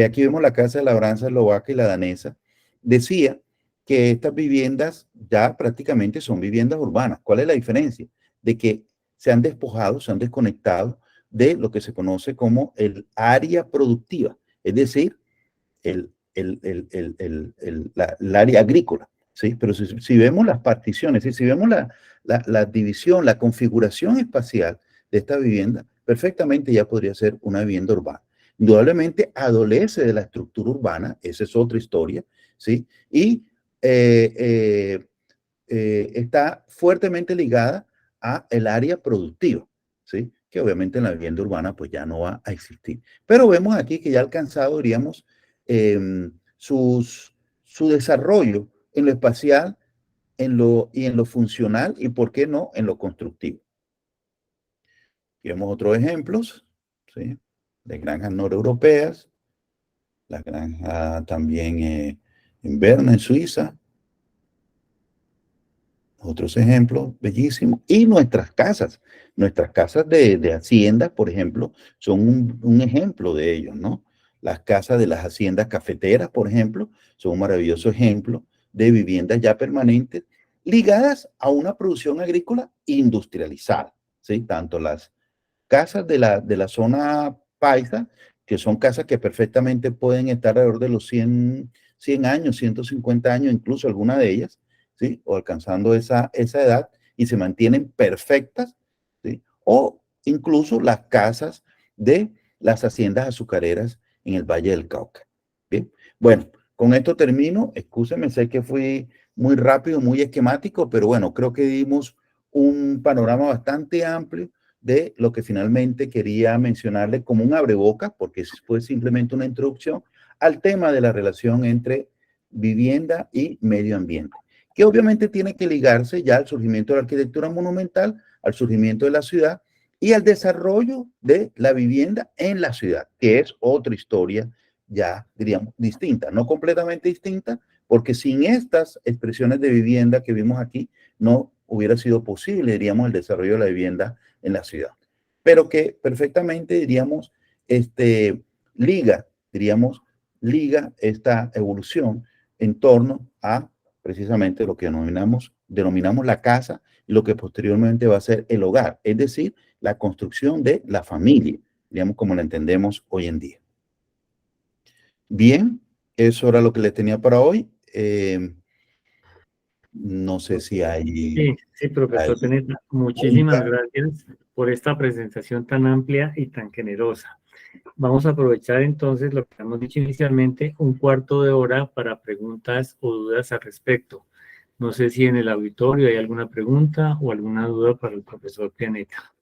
Aquí vemos la casa de labranza eslovaca y la danesa. Decía que estas viviendas ya prácticamente son viviendas urbanas. ¿Cuál es la diferencia? De que se han despojado, se han desconectado de lo que se conoce como el área productiva, es decir, el área agrícola. ¿Sí? Pero si vemos las particiones, si vemos la división, la configuración espacial de esta vivienda, perfectamente ya podría ser una vivienda urbana. Indudablemente adolece de la estructura urbana, esa es otra historia, ¿sí? Y eh, eh, está fuertemente ligada a el área productiva, ¿sí? Que obviamente en la vivienda urbana pues ya no va a existir. Pero vemos aquí que ya ha alcanzado, diríamos, eh, su desarrollo en lo espacial y en lo funcional y, ¿por qué no?, en lo constructivo. Aquí vemos otros ejemplos, ¿sí? De granjas noreuropeas, la granja también en Berna, en Suiza, otros ejemplos bellísimos. Y nuestras casas de haciendas, por ejemplo, son un ejemplo de ellos, ¿no? Las casas de las haciendas cafeteras, por ejemplo, son un maravilloso ejemplo de viviendas ya permanentes ligadas a una producción agrícola industrializada, ¿sí? Tanto las casas de la zona paisa, que son casas que perfectamente pueden estar alrededor de los 100 años, 150 años, incluso alguna de ellas, ¿sí? O alcanzando esa edad y se mantienen perfectas, ¿sí? O incluso las casas de las haciendas azucareras en el Valle del Cauca. Bien, bueno, con esto termino. Excúsenme, sé que fui muy rápido, muy esquemático, pero bueno, creo que dimos un panorama bastante amplio de lo que finalmente quería mencionarle como un abreboca, porque fue simplemente una introducción al tema de la relación entre vivienda y medio ambiente, que obviamente tiene que ligarse ya al surgimiento de la arquitectura monumental, al surgimiento de la ciudad y al desarrollo de la vivienda en la ciudad, que es otra historia ya, diríamos, distinta, no completamente distinta, porque sin estas expresiones de vivienda que vimos aquí, no hubiera sido posible, diríamos, el desarrollo de la vivienda en la ciudad. Pero que perfectamente, diríamos, liga, diríamos, liga esta evolución en torno a precisamente lo que denominamos la casa y lo que posteriormente va a ser el hogar, es decir, la construcción de la familia, digamos, como la entendemos hoy en día. Bien, eso era lo que les tenía para hoy. No sé si hay Sí, profesor Peneta, muchísimas gracias por esta presentación tan amplia y tan generosa. Vamos a aprovechar entonces lo que hemos dicho inicialmente, un cuarto de hora para preguntas o dudas al respecto. No sé si en el auditorio hay alguna pregunta o alguna duda para el profesor Pianeta.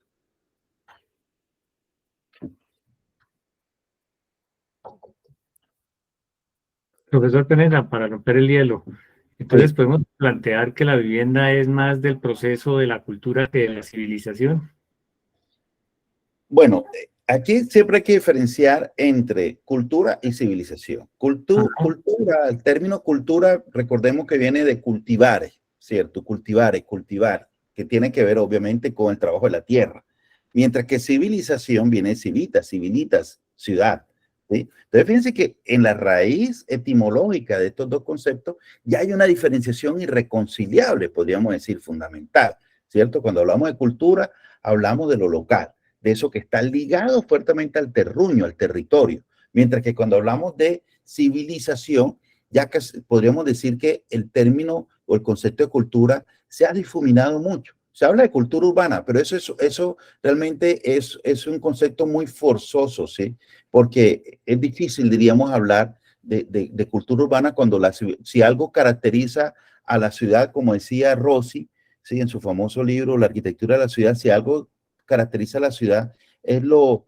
Profesor Pianeta, para romper el hielo, entonces podemos plantear que la vivienda es más del proceso de la cultura que de la civilización. Bueno, aquí siempre hay que diferenciar entre cultura y civilización. Cultura, el término cultura, recordemos que viene de cultivare, ¿cierto? Cultivar, que tiene que ver obviamente con el trabajo de la tierra. Mientras que civilización viene de civilitas, ciudad. ¿Sí? Entonces, fíjense que en la raíz etimológica de estos dos conceptos ya hay una diferenciación irreconciliable, podríamos decir, fundamental, ¿cierto? Cuando hablamos de cultura, hablamos de lo local, de eso que está ligado fuertemente al terruño, al territorio. Mientras que cuando hablamos de civilización, ya que podríamos decir que el término o el concepto de cultura se ha difuminado mucho. Se habla de cultura urbana, pero eso realmente es un concepto muy forzoso, ¿sí? Porque es difícil, diríamos, hablar de cultura urbana cuando si algo caracteriza a la ciudad, como decía Rossi, ¿sí? En su famoso libro, La arquitectura de la ciudad, si algo caracteriza a la ciudad es lo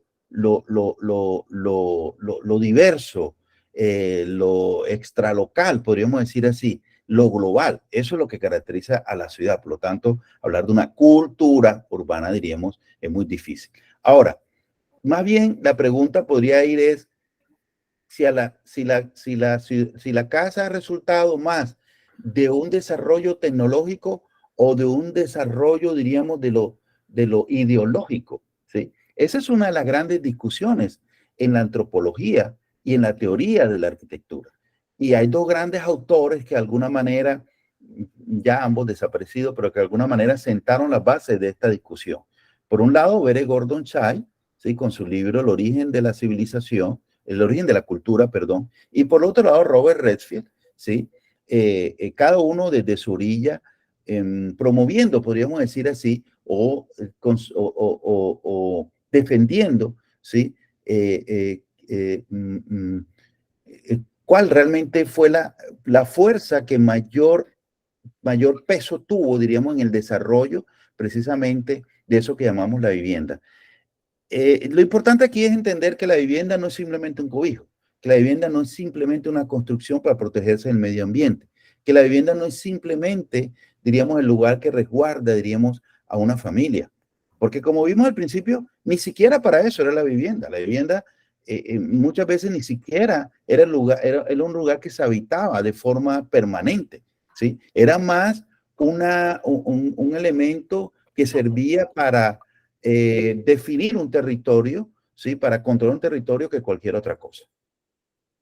diverso, lo extralocal, podríamos decir así, lo global. Eso es lo que caracteriza a la ciudad. Por lo tanto, hablar de una cultura urbana, diríamos, es muy difícil. Ahora, más bien la pregunta podría ir es si la casa ha resultado más de un desarrollo tecnológico o de un desarrollo, diríamos, de lo ideológico, ¿sí? Esa es una de las grandes discusiones en la antropología y en la teoría de la arquitectura. Y hay dos grandes autores que de alguna manera, ya ambos desaparecidos, pero que de alguna manera sentaron las bases de esta discusión. Por un lado, Vere Gordon Chai, ¿sí? Con su libro El origen de la civilización, el origen de la cultura, perdón. Y por otro lado, Robert Redfield, ¿sí? Cada uno desde su orilla, promoviendo, podríamos decir así, o defendiendo, ¿sí? ¿Cuál realmente fue la fuerza que mayor peso tuvo, diríamos, en el desarrollo precisamente de eso que llamamos la vivienda? Lo importante aquí es entender que la vivienda no es simplemente un cobijo, que la vivienda no es simplemente una construcción para protegerse del medio ambiente, que la vivienda no es simplemente, diríamos, el lugar que resguarda, diríamos, a una familia. Porque como vimos al principio, ni siquiera para eso era la vivienda. La vivienda muchas veces ni siquiera era un lugar que se habitaba de forma permanente, ¿sí? Era más un elemento que servía para definir un territorio, ¿sí? Para controlar un territorio que cualquier otra cosa.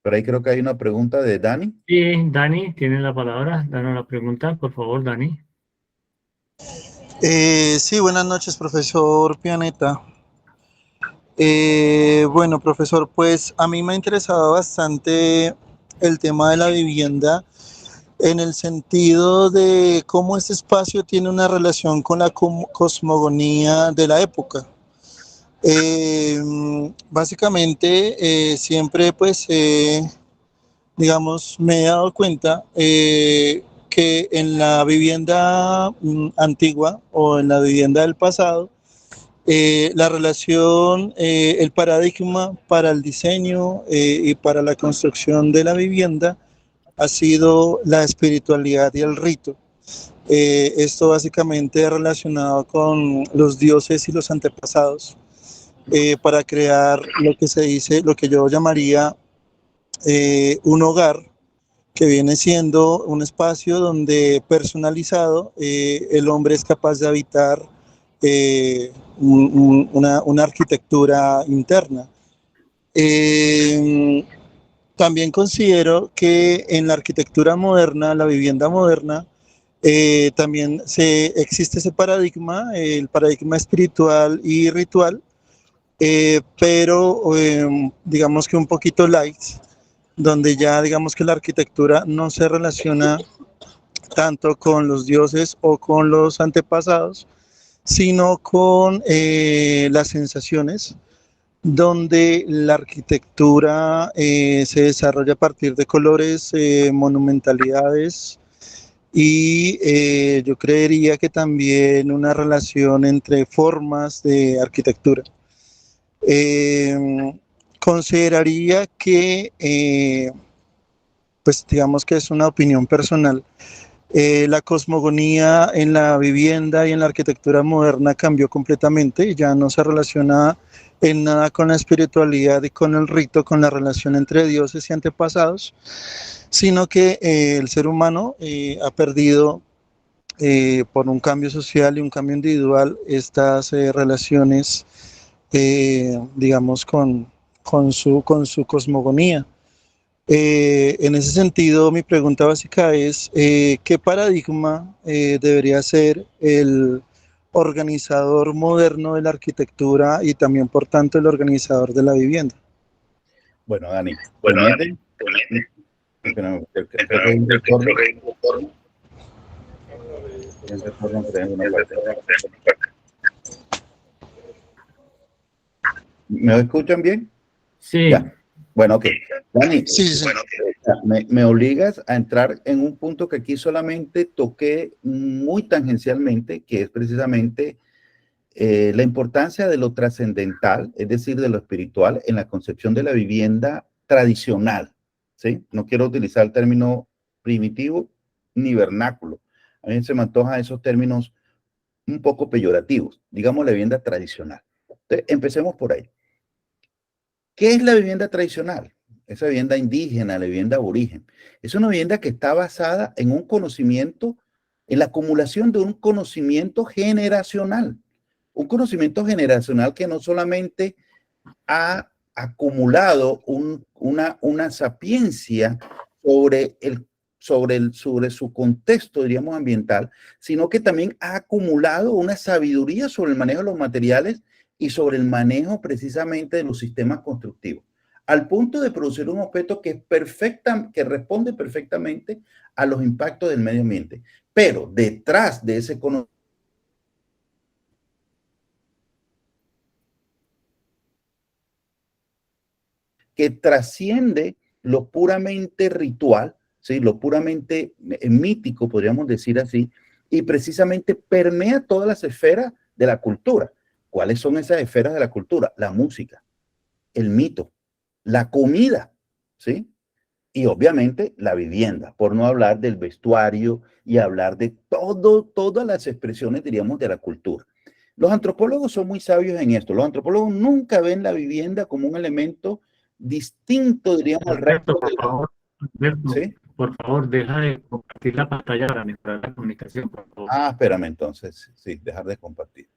Pero ahí creo que hay una pregunta de Dani. Sí, Dani, tiene la palabra. Danos la pregunta, por favor, Dani. Sí, buenas noches, profesor Pianeta. Bueno, profesor, pues a mí me ha interesado bastante el tema de la vivienda en el sentido de cómo este espacio tiene una relación con la cosmogonía de la época. Básicamente, siempre pues, digamos, me he dado cuenta que en la vivienda antigua o en la vivienda del pasado, la relación, el paradigma para el diseño y para la construcción de la vivienda ha sido la espiritualidad y el rito. Esto básicamente relacionado con los dioses y los antepasados para crear lo que se dice, lo que yo llamaría un hogar, que viene siendo un espacio donde personalizado el hombre es capaz de habitar una arquitectura interna. También considero que en la arquitectura moderna, la vivienda moderna, también existe ese paradigma, el paradigma espiritual y ritual, pero digamos que un poquito light, donde ya digamos que la arquitectura no se relaciona tanto con los dioses o con los antepasados, sino con las sensaciones, donde la arquitectura se desarrolla a partir de colores, monumentalidades y yo creería que también una relación entre formas de arquitectura. Consideraría que, pues digamos que es una opinión personal, la cosmogonía en la vivienda y en la arquitectura moderna cambió completamente, ya no se relaciona en nada con la espiritualidad y con el rito, con la relación entre dioses y antepasados, sino que el ser humano ha perdido por un cambio social y un cambio individual estas relaciones, digamos, con su cosmogonía. En ese sentido, mi pregunta básica es, ¿qué paradigma debería ser el organizador moderno de la arquitectura y también, por tanto, el organizador de la vivienda? Bueno, Dani, permite. Creo que hay un retorno. ¿Me escuchan bien? Sí, Ya. Bueno, ok. Dani, Sí, sí. me obligas a entrar en un punto que aquí solamente toqué muy tangencialmente, que es precisamente la importancia de lo trascendental, es decir, de lo espiritual, en la concepción de la vivienda tradicional, ¿sí? No quiero utilizar el término primitivo ni vernáculo. A mí se me antojan esos términos un poco peyorativos, digamos la vivienda tradicional. Entonces, empecemos por ahí. ¿Qué es la vivienda tradicional? Esa vivienda indígena, la vivienda aborigen. Es una vivienda que está basada en un conocimiento, en la acumulación de un conocimiento generacional. Un conocimiento generacional que no solamente ha acumulado una sapiencia sobre su contexto, diríamos, ambiental, sino que también ha acumulado una sabiduría sobre el manejo de los materiales y sobre el manejo precisamente de los sistemas constructivos, al punto de producir un objeto que responde perfectamente a los impactos del medio ambiente. Pero detrás de ese conocimiento que trasciende lo puramente ritual, ¿sí? Lo puramente mítico, podríamos decir así, y precisamente permea todas las esferas de la cultura. ¿Cuáles son esas esferas de la cultura? La música, el mito, la comida, ¿sí? Y obviamente la vivienda, por no hablar del vestuario y hablar de todas las expresiones, diríamos, de la cultura. Los antropólogos son muy sabios en esto. Los antropólogos nunca ven la vivienda como un elemento distinto, diríamos, al resto Alberto, por favor, Alberto, ¿sí? por favor, deja de compartir la pantalla para mejorar la comunicación, por favor. Espérame entonces, sí, dejar de compartir.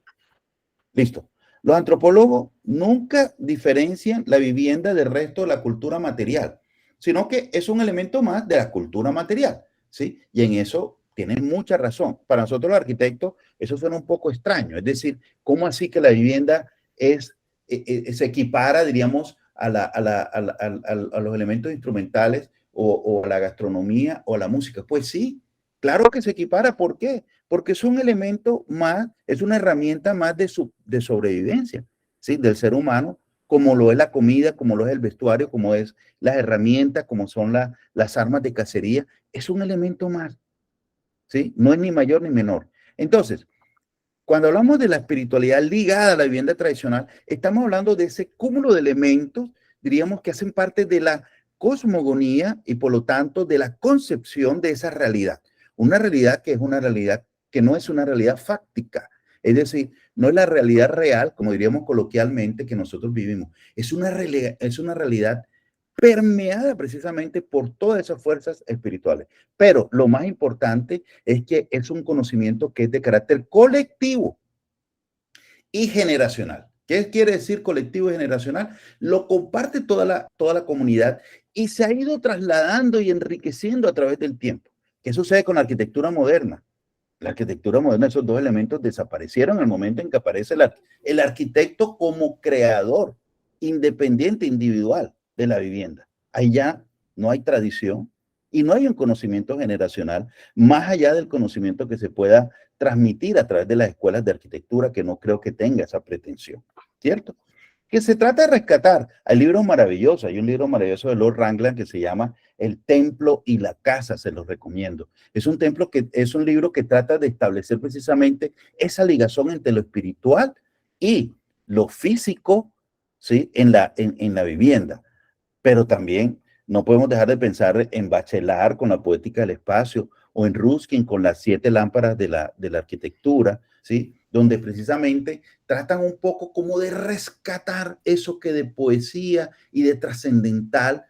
Listo. Los antropólogos nunca diferencian la vivienda del resto de la cultura material, sino que es un elemento más de la cultura material, ¿sí? Y en eso tienen mucha razón. Para nosotros los arquitectos eso suena un poco extraño, es decir, ¿cómo así que la vivienda se equipara, diríamos, a los elementos instrumentales o a la gastronomía o a la música? Pues sí, claro que se equipara. ¿Por qué? Porque es un elemento más, es una herramienta más de sobrevivencia, ¿sí? Del ser humano, como lo es la comida, como lo es el vestuario, como es las herramientas, como son las armas de cacería. Es un elemento más, ¿sí? No es ni mayor ni menor. Entonces, cuando hablamos de la espiritualidad ligada a la vivienda tradicional, estamos hablando de ese cúmulo de elementos, diríamos, que hacen parte de la cosmogonía y por lo tanto de la concepción de esa realidad. Una realidad que es una realidad que no es una realidad fáctica, es decir, no es la realidad real, como diríamos coloquialmente, que nosotros vivimos. Es una realidad permeada precisamente por todas esas fuerzas espirituales. Pero lo más importante es que es un conocimiento que es de carácter colectivo y generacional. ¿Qué quiere decir colectivo y generacional? Lo comparte toda la comunidad y se ha ido trasladando y enriqueciendo a través del tiempo. ¿Qué sucede con la arquitectura moderna? La arquitectura moderna, esos dos elementos desaparecieron en el momento en que aparece el arquitecto como creador, independiente, individual de la vivienda. Ahí ya no hay tradición, y no hay un conocimiento generacional más allá del conocimiento que se pueda transmitir a través de las escuelas de arquitectura, que no creo que tenga esa pretensión, ¿cierto? Que se trata de rescatar. Hay libros maravillosos, hay un libro maravilloso de Lord Raglan que se llama El templo y la casa, se los recomiendo. Es un libro que trata de establecer precisamente esa ligación entre lo espiritual y lo físico, ¿sí? en la vivienda. Pero también no podemos dejar de pensar en Bachelard con la poética del espacio, o en Ruskin con las 7 lámparas de la arquitectura, ¿sí? Donde precisamente tratan un poco como de rescatar eso que de poesía y de trascendental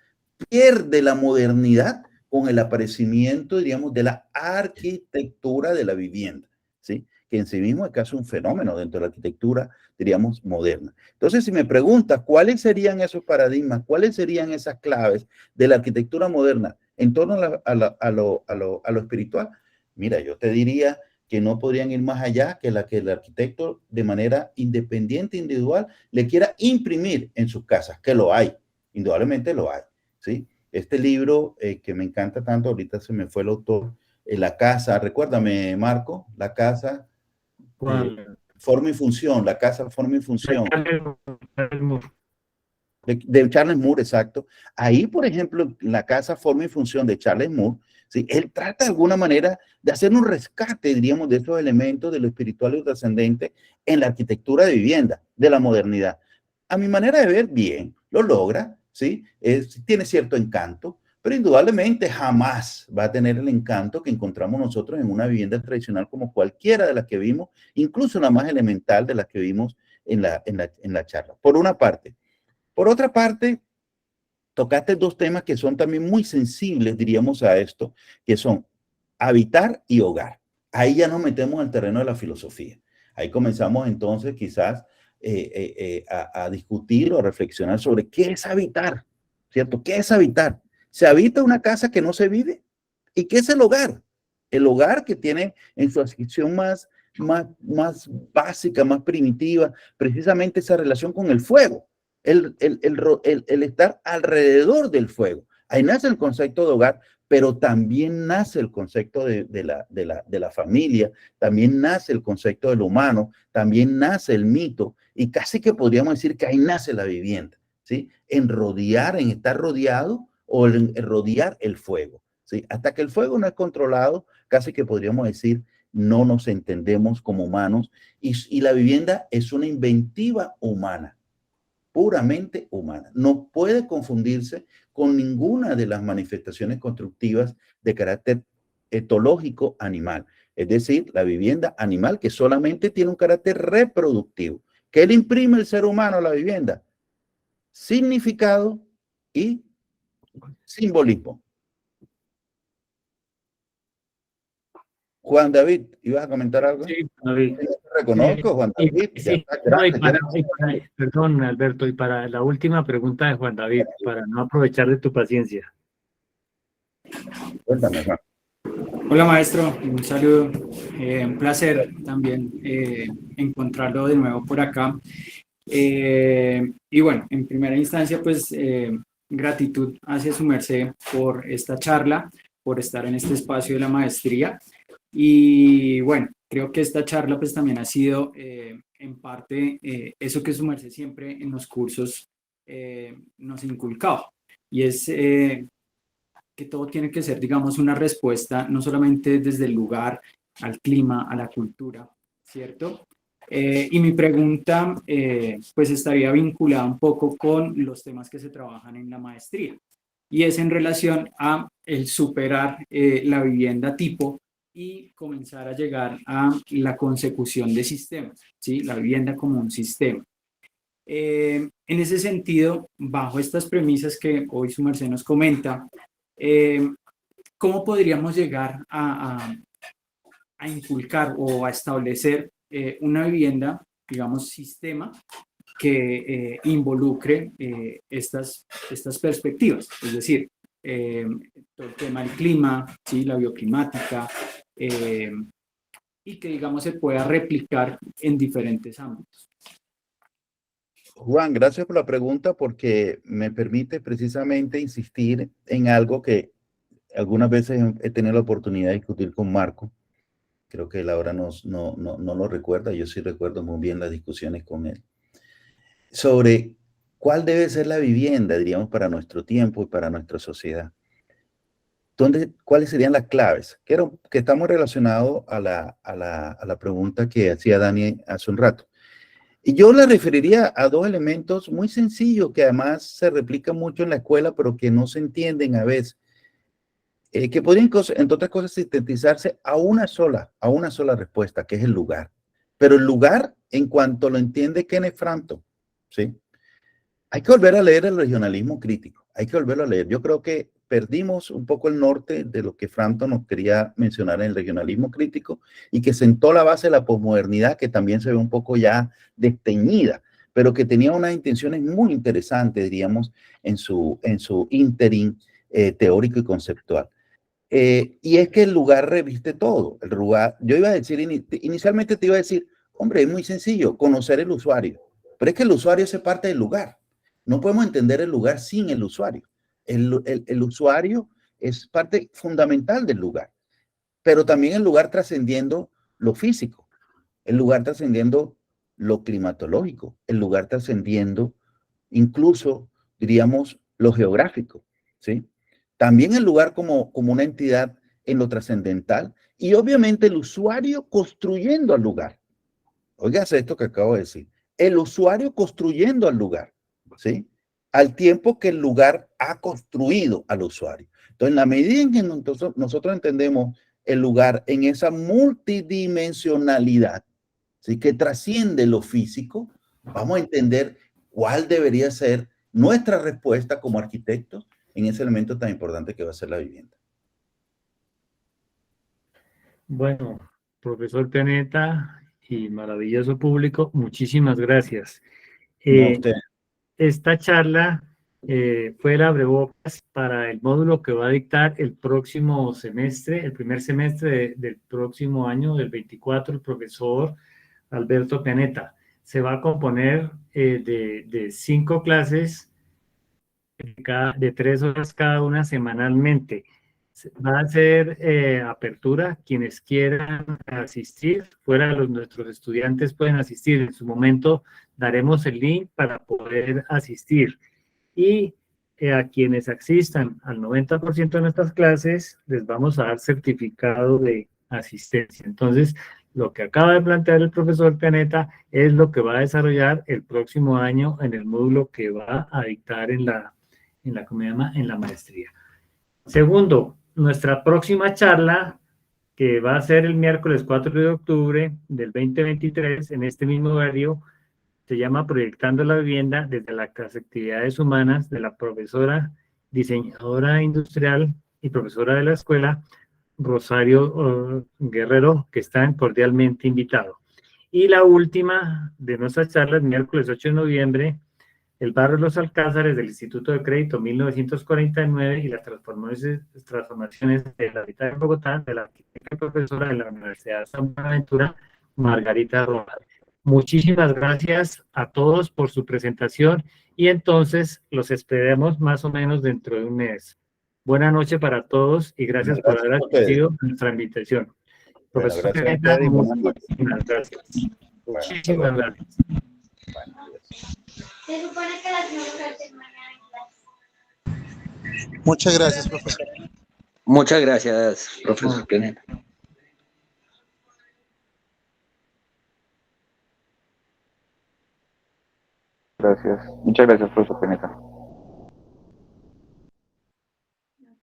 pierde la modernidad con el aparecimiento, diríamos, de la arquitectura de la vivienda, ¿sí? Que en sí mismo es casi un fenómeno dentro de la arquitectura, diríamos, moderna. Entonces, si me preguntas cuáles serían esos paradigmas, cuáles serían esas claves de la arquitectura moderna en torno a lo espiritual, mira, yo te diría que no podrían ir más allá que la que el arquitecto de manera independiente, individual, le quiera imprimir en sus casas, que lo hay, indudablemente lo hay, ¿sí? Este libro que me encanta tanto, ahorita se me fue el autor, La casa, recuérdame, Marco, La casa, forma y función, La casa, forma y función. De Charles Moore, exacto. Ahí, por ejemplo, La casa, forma y función de Charles Moore, ¿sí? Él trata de alguna manera de hacer un rescate, diríamos, de esos elementos de lo espiritual y lo trascendente en la arquitectura de vivienda, de la modernidad. A mi manera de ver, bien, lo logra, ¿sí? Tiene cierto encanto, pero indudablemente jamás va a tener el encanto que encontramos nosotros en una vivienda tradicional como cualquiera de las que vimos, incluso la más elemental de las que vimos en la charla. Por una parte. Por otra parte, tocaste 2 temas que son también muy sensibles, diríamos, a esto, que son habitar y hogar. Ahí ya nos metemos en el terreno de la filosofía. Ahí comenzamos entonces quizás a discutir o a reflexionar sobre qué es habitar, ¿cierto? ¿Qué es habitar? ¿Se habita una casa que no se vive? ¿Y qué es el hogar? El hogar que tiene en su adscripción más básica, más primitiva, precisamente esa relación con el fuego. El estar alrededor del fuego. Ahí nace el concepto de hogar, pero también nace el concepto de la familia, también nace el concepto del humano, también nace el mito, y casi que podríamos decir que ahí nace la vivienda, ¿sí? En estar rodeado o en rodear el fuego, ¿sí? Hasta que el fuego no es controlado, casi que podríamos decir no nos entendemos como humanos, y la vivienda es una inventiva humana, puramente humana. No puede confundirse con ninguna de las manifestaciones constructivas de carácter etológico animal. Es decir, la vivienda animal que solamente tiene un carácter reproductivo. ¿Qué le imprime el ser humano a la vivienda? Significado y simbolismo. Juan David, ¿ibas a comentar algo? Sí, David. Te reconozco, Juan David. Sí, perdón, Alberto, y para la última pregunta de Juan David, para no aprovechar de tu paciencia. Cuéntame, Juan. Hola maestro, un saludo, un placer también encontrarlo de nuevo por acá. Y bueno, en primera instancia, pues gratitud hacia su merced por esta charla, por estar en este espacio de la maestría. Y bueno, creo que esta charla pues también ha sido en parte eso que su merced siempre en los cursos nos inculcaba, y es que todo tiene que ser, digamos, una respuesta no solamente desde el lugar, al clima, a la cultura, ¿cierto? Y mi pregunta pues estaría vinculada un poco con los temas que se trabajan en la maestría, y es en relación a el superar la vivienda tipo y comenzar a llegar a la consecución de sistemas, ¿sí? La vivienda como un sistema. En ese sentido, bajo estas premisas que hoy su merced nos comenta, ¿cómo podríamos llegar a inculcar o a establecer una vivienda, digamos, sistema que involucre estas perspectivas? Es decir, todo el tema del clima, ¿sí? La bioclimática, y que, digamos, se pueda replicar en diferentes ámbitos. Juan, gracias por la pregunta porque me permite precisamente insistir en algo que algunas veces he tenido la oportunidad de discutir con Marco. Creo que él ahora no lo recuerda. Yo sí recuerdo muy bien las discusiones con él. Sobre cuál debe ser la vivienda, diríamos, para nuestro tiempo y para nuestra sociedad. ¿Cuáles serían las claves? Que estamos relacionados a la pregunta que hacía Dani hace un rato. Y yo la referiría a dos elementos muy sencillos que además se replican mucho en la escuela, pero que no se entienden a veces. Que podrían, entre otras cosas, sintetizarse a una sola respuesta, que es el lugar. Pero el lugar, en cuanto lo entiende Kenneth Frampton, ¿sí? Hay que volver a leer el regionalismo crítico, hay que volverlo a leer. Yo creo que perdimos un poco el norte de lo que Frampton nos quería mencionar en el regionalismo crítico y que sentó la base de la posmodernidad, que también se ve un poco ya desteñida, pero que tenía unas intenciones muy interesantes, diríamos, en su ínterin teórico y conceptual. Y es que el lugar reviste todo. El lugar, yo iba a decir, inicialmente te iba a decir, hombre, es muy sencillo, conocer el usuario, pero es que el usuario es parte del lugar. No podemos entender el lugar sin el usuario. El usuario es parte fundamental del lugar, pero también el lugar trascendiendo lo físico, el lugar trascendiendo lo climatológico, el lugar trascendiendo incluso, diríamos, lo geográfico, ¿sí? También el lugar como una entidad en lo trascendental y obviamente el usuario construyendo al lugar. Óigase esto que acabo de decir. El usuario construyendo al lugar, ¿sí? Al tiempo que el lugar ha construido al usuario. Entonces, en la medida en que nosotros entendemos el lugar en esa multidimensionalidad, ¿sí? Que trasciende lo físico, vamos a entender cuál debería ser nuestra respuesta como arquitectos en ese elemento tan importante que va a ser la vivienda. Bueno, profesor Planeta y maravilloso público, muchísimas gracias. No, usted. Esta charla fue el abrebocas para el módulo que va a dictar el próximo semestre, el primer semestre del próximo año, del 24, el profesor Alberto Planeta. Se va a componer de 5 clases de 3 horas cada una semanalmente. Va a ser apertura, quienes quieran asistir, fuera de nuestros estudiantes pueden asistir. En su momento daremos el link para poder asistir. Y a quienes asistan al 90% de nuestras clases, les vamos a dar certificado de asistencia. Entonces, lo que acaba de plantear el profesor Planeta es lo que va a desarrollar el próximo año en el módulo que va a dictar en la maestría. Segundo, nuestra próxima charla, que va a ser el miércoles 4 de octubre del 2023, en este mismo horario, se llama Proyectando la Vivienda desde las actividades humanas, de la profesora, diseñadora industrial y profesora de la escuela, Rosario Guerrero, que están cordialmente invitados. Y la última de nuestras charlas, miércoles 8 de noviembre, el barrio Los Alcázares del Instituto de Crédito 1949 y las transformaciones de la vida de Bogotá, de la arquitecta y profesora de la Universidad de San Buenaventura, Margarita Rojas. Muchísimas gracias a todos por su presentación y entonces los esperemos más o menos dentro de un mes. Buenas noches para todos y gracias por haber asistido a nuestra invitación. Bueno, Profesor gracias a Planeta, ustedes y buenas noches. muchísimas gracias. Bueno, Muchísimas gracias. Bueno, Se supone que las 9 clases mañana en clase. Muchas gracias, profesor. Muchas gracias, profesor Planeta. Gracias. Muchas gracias, profesor Peneta.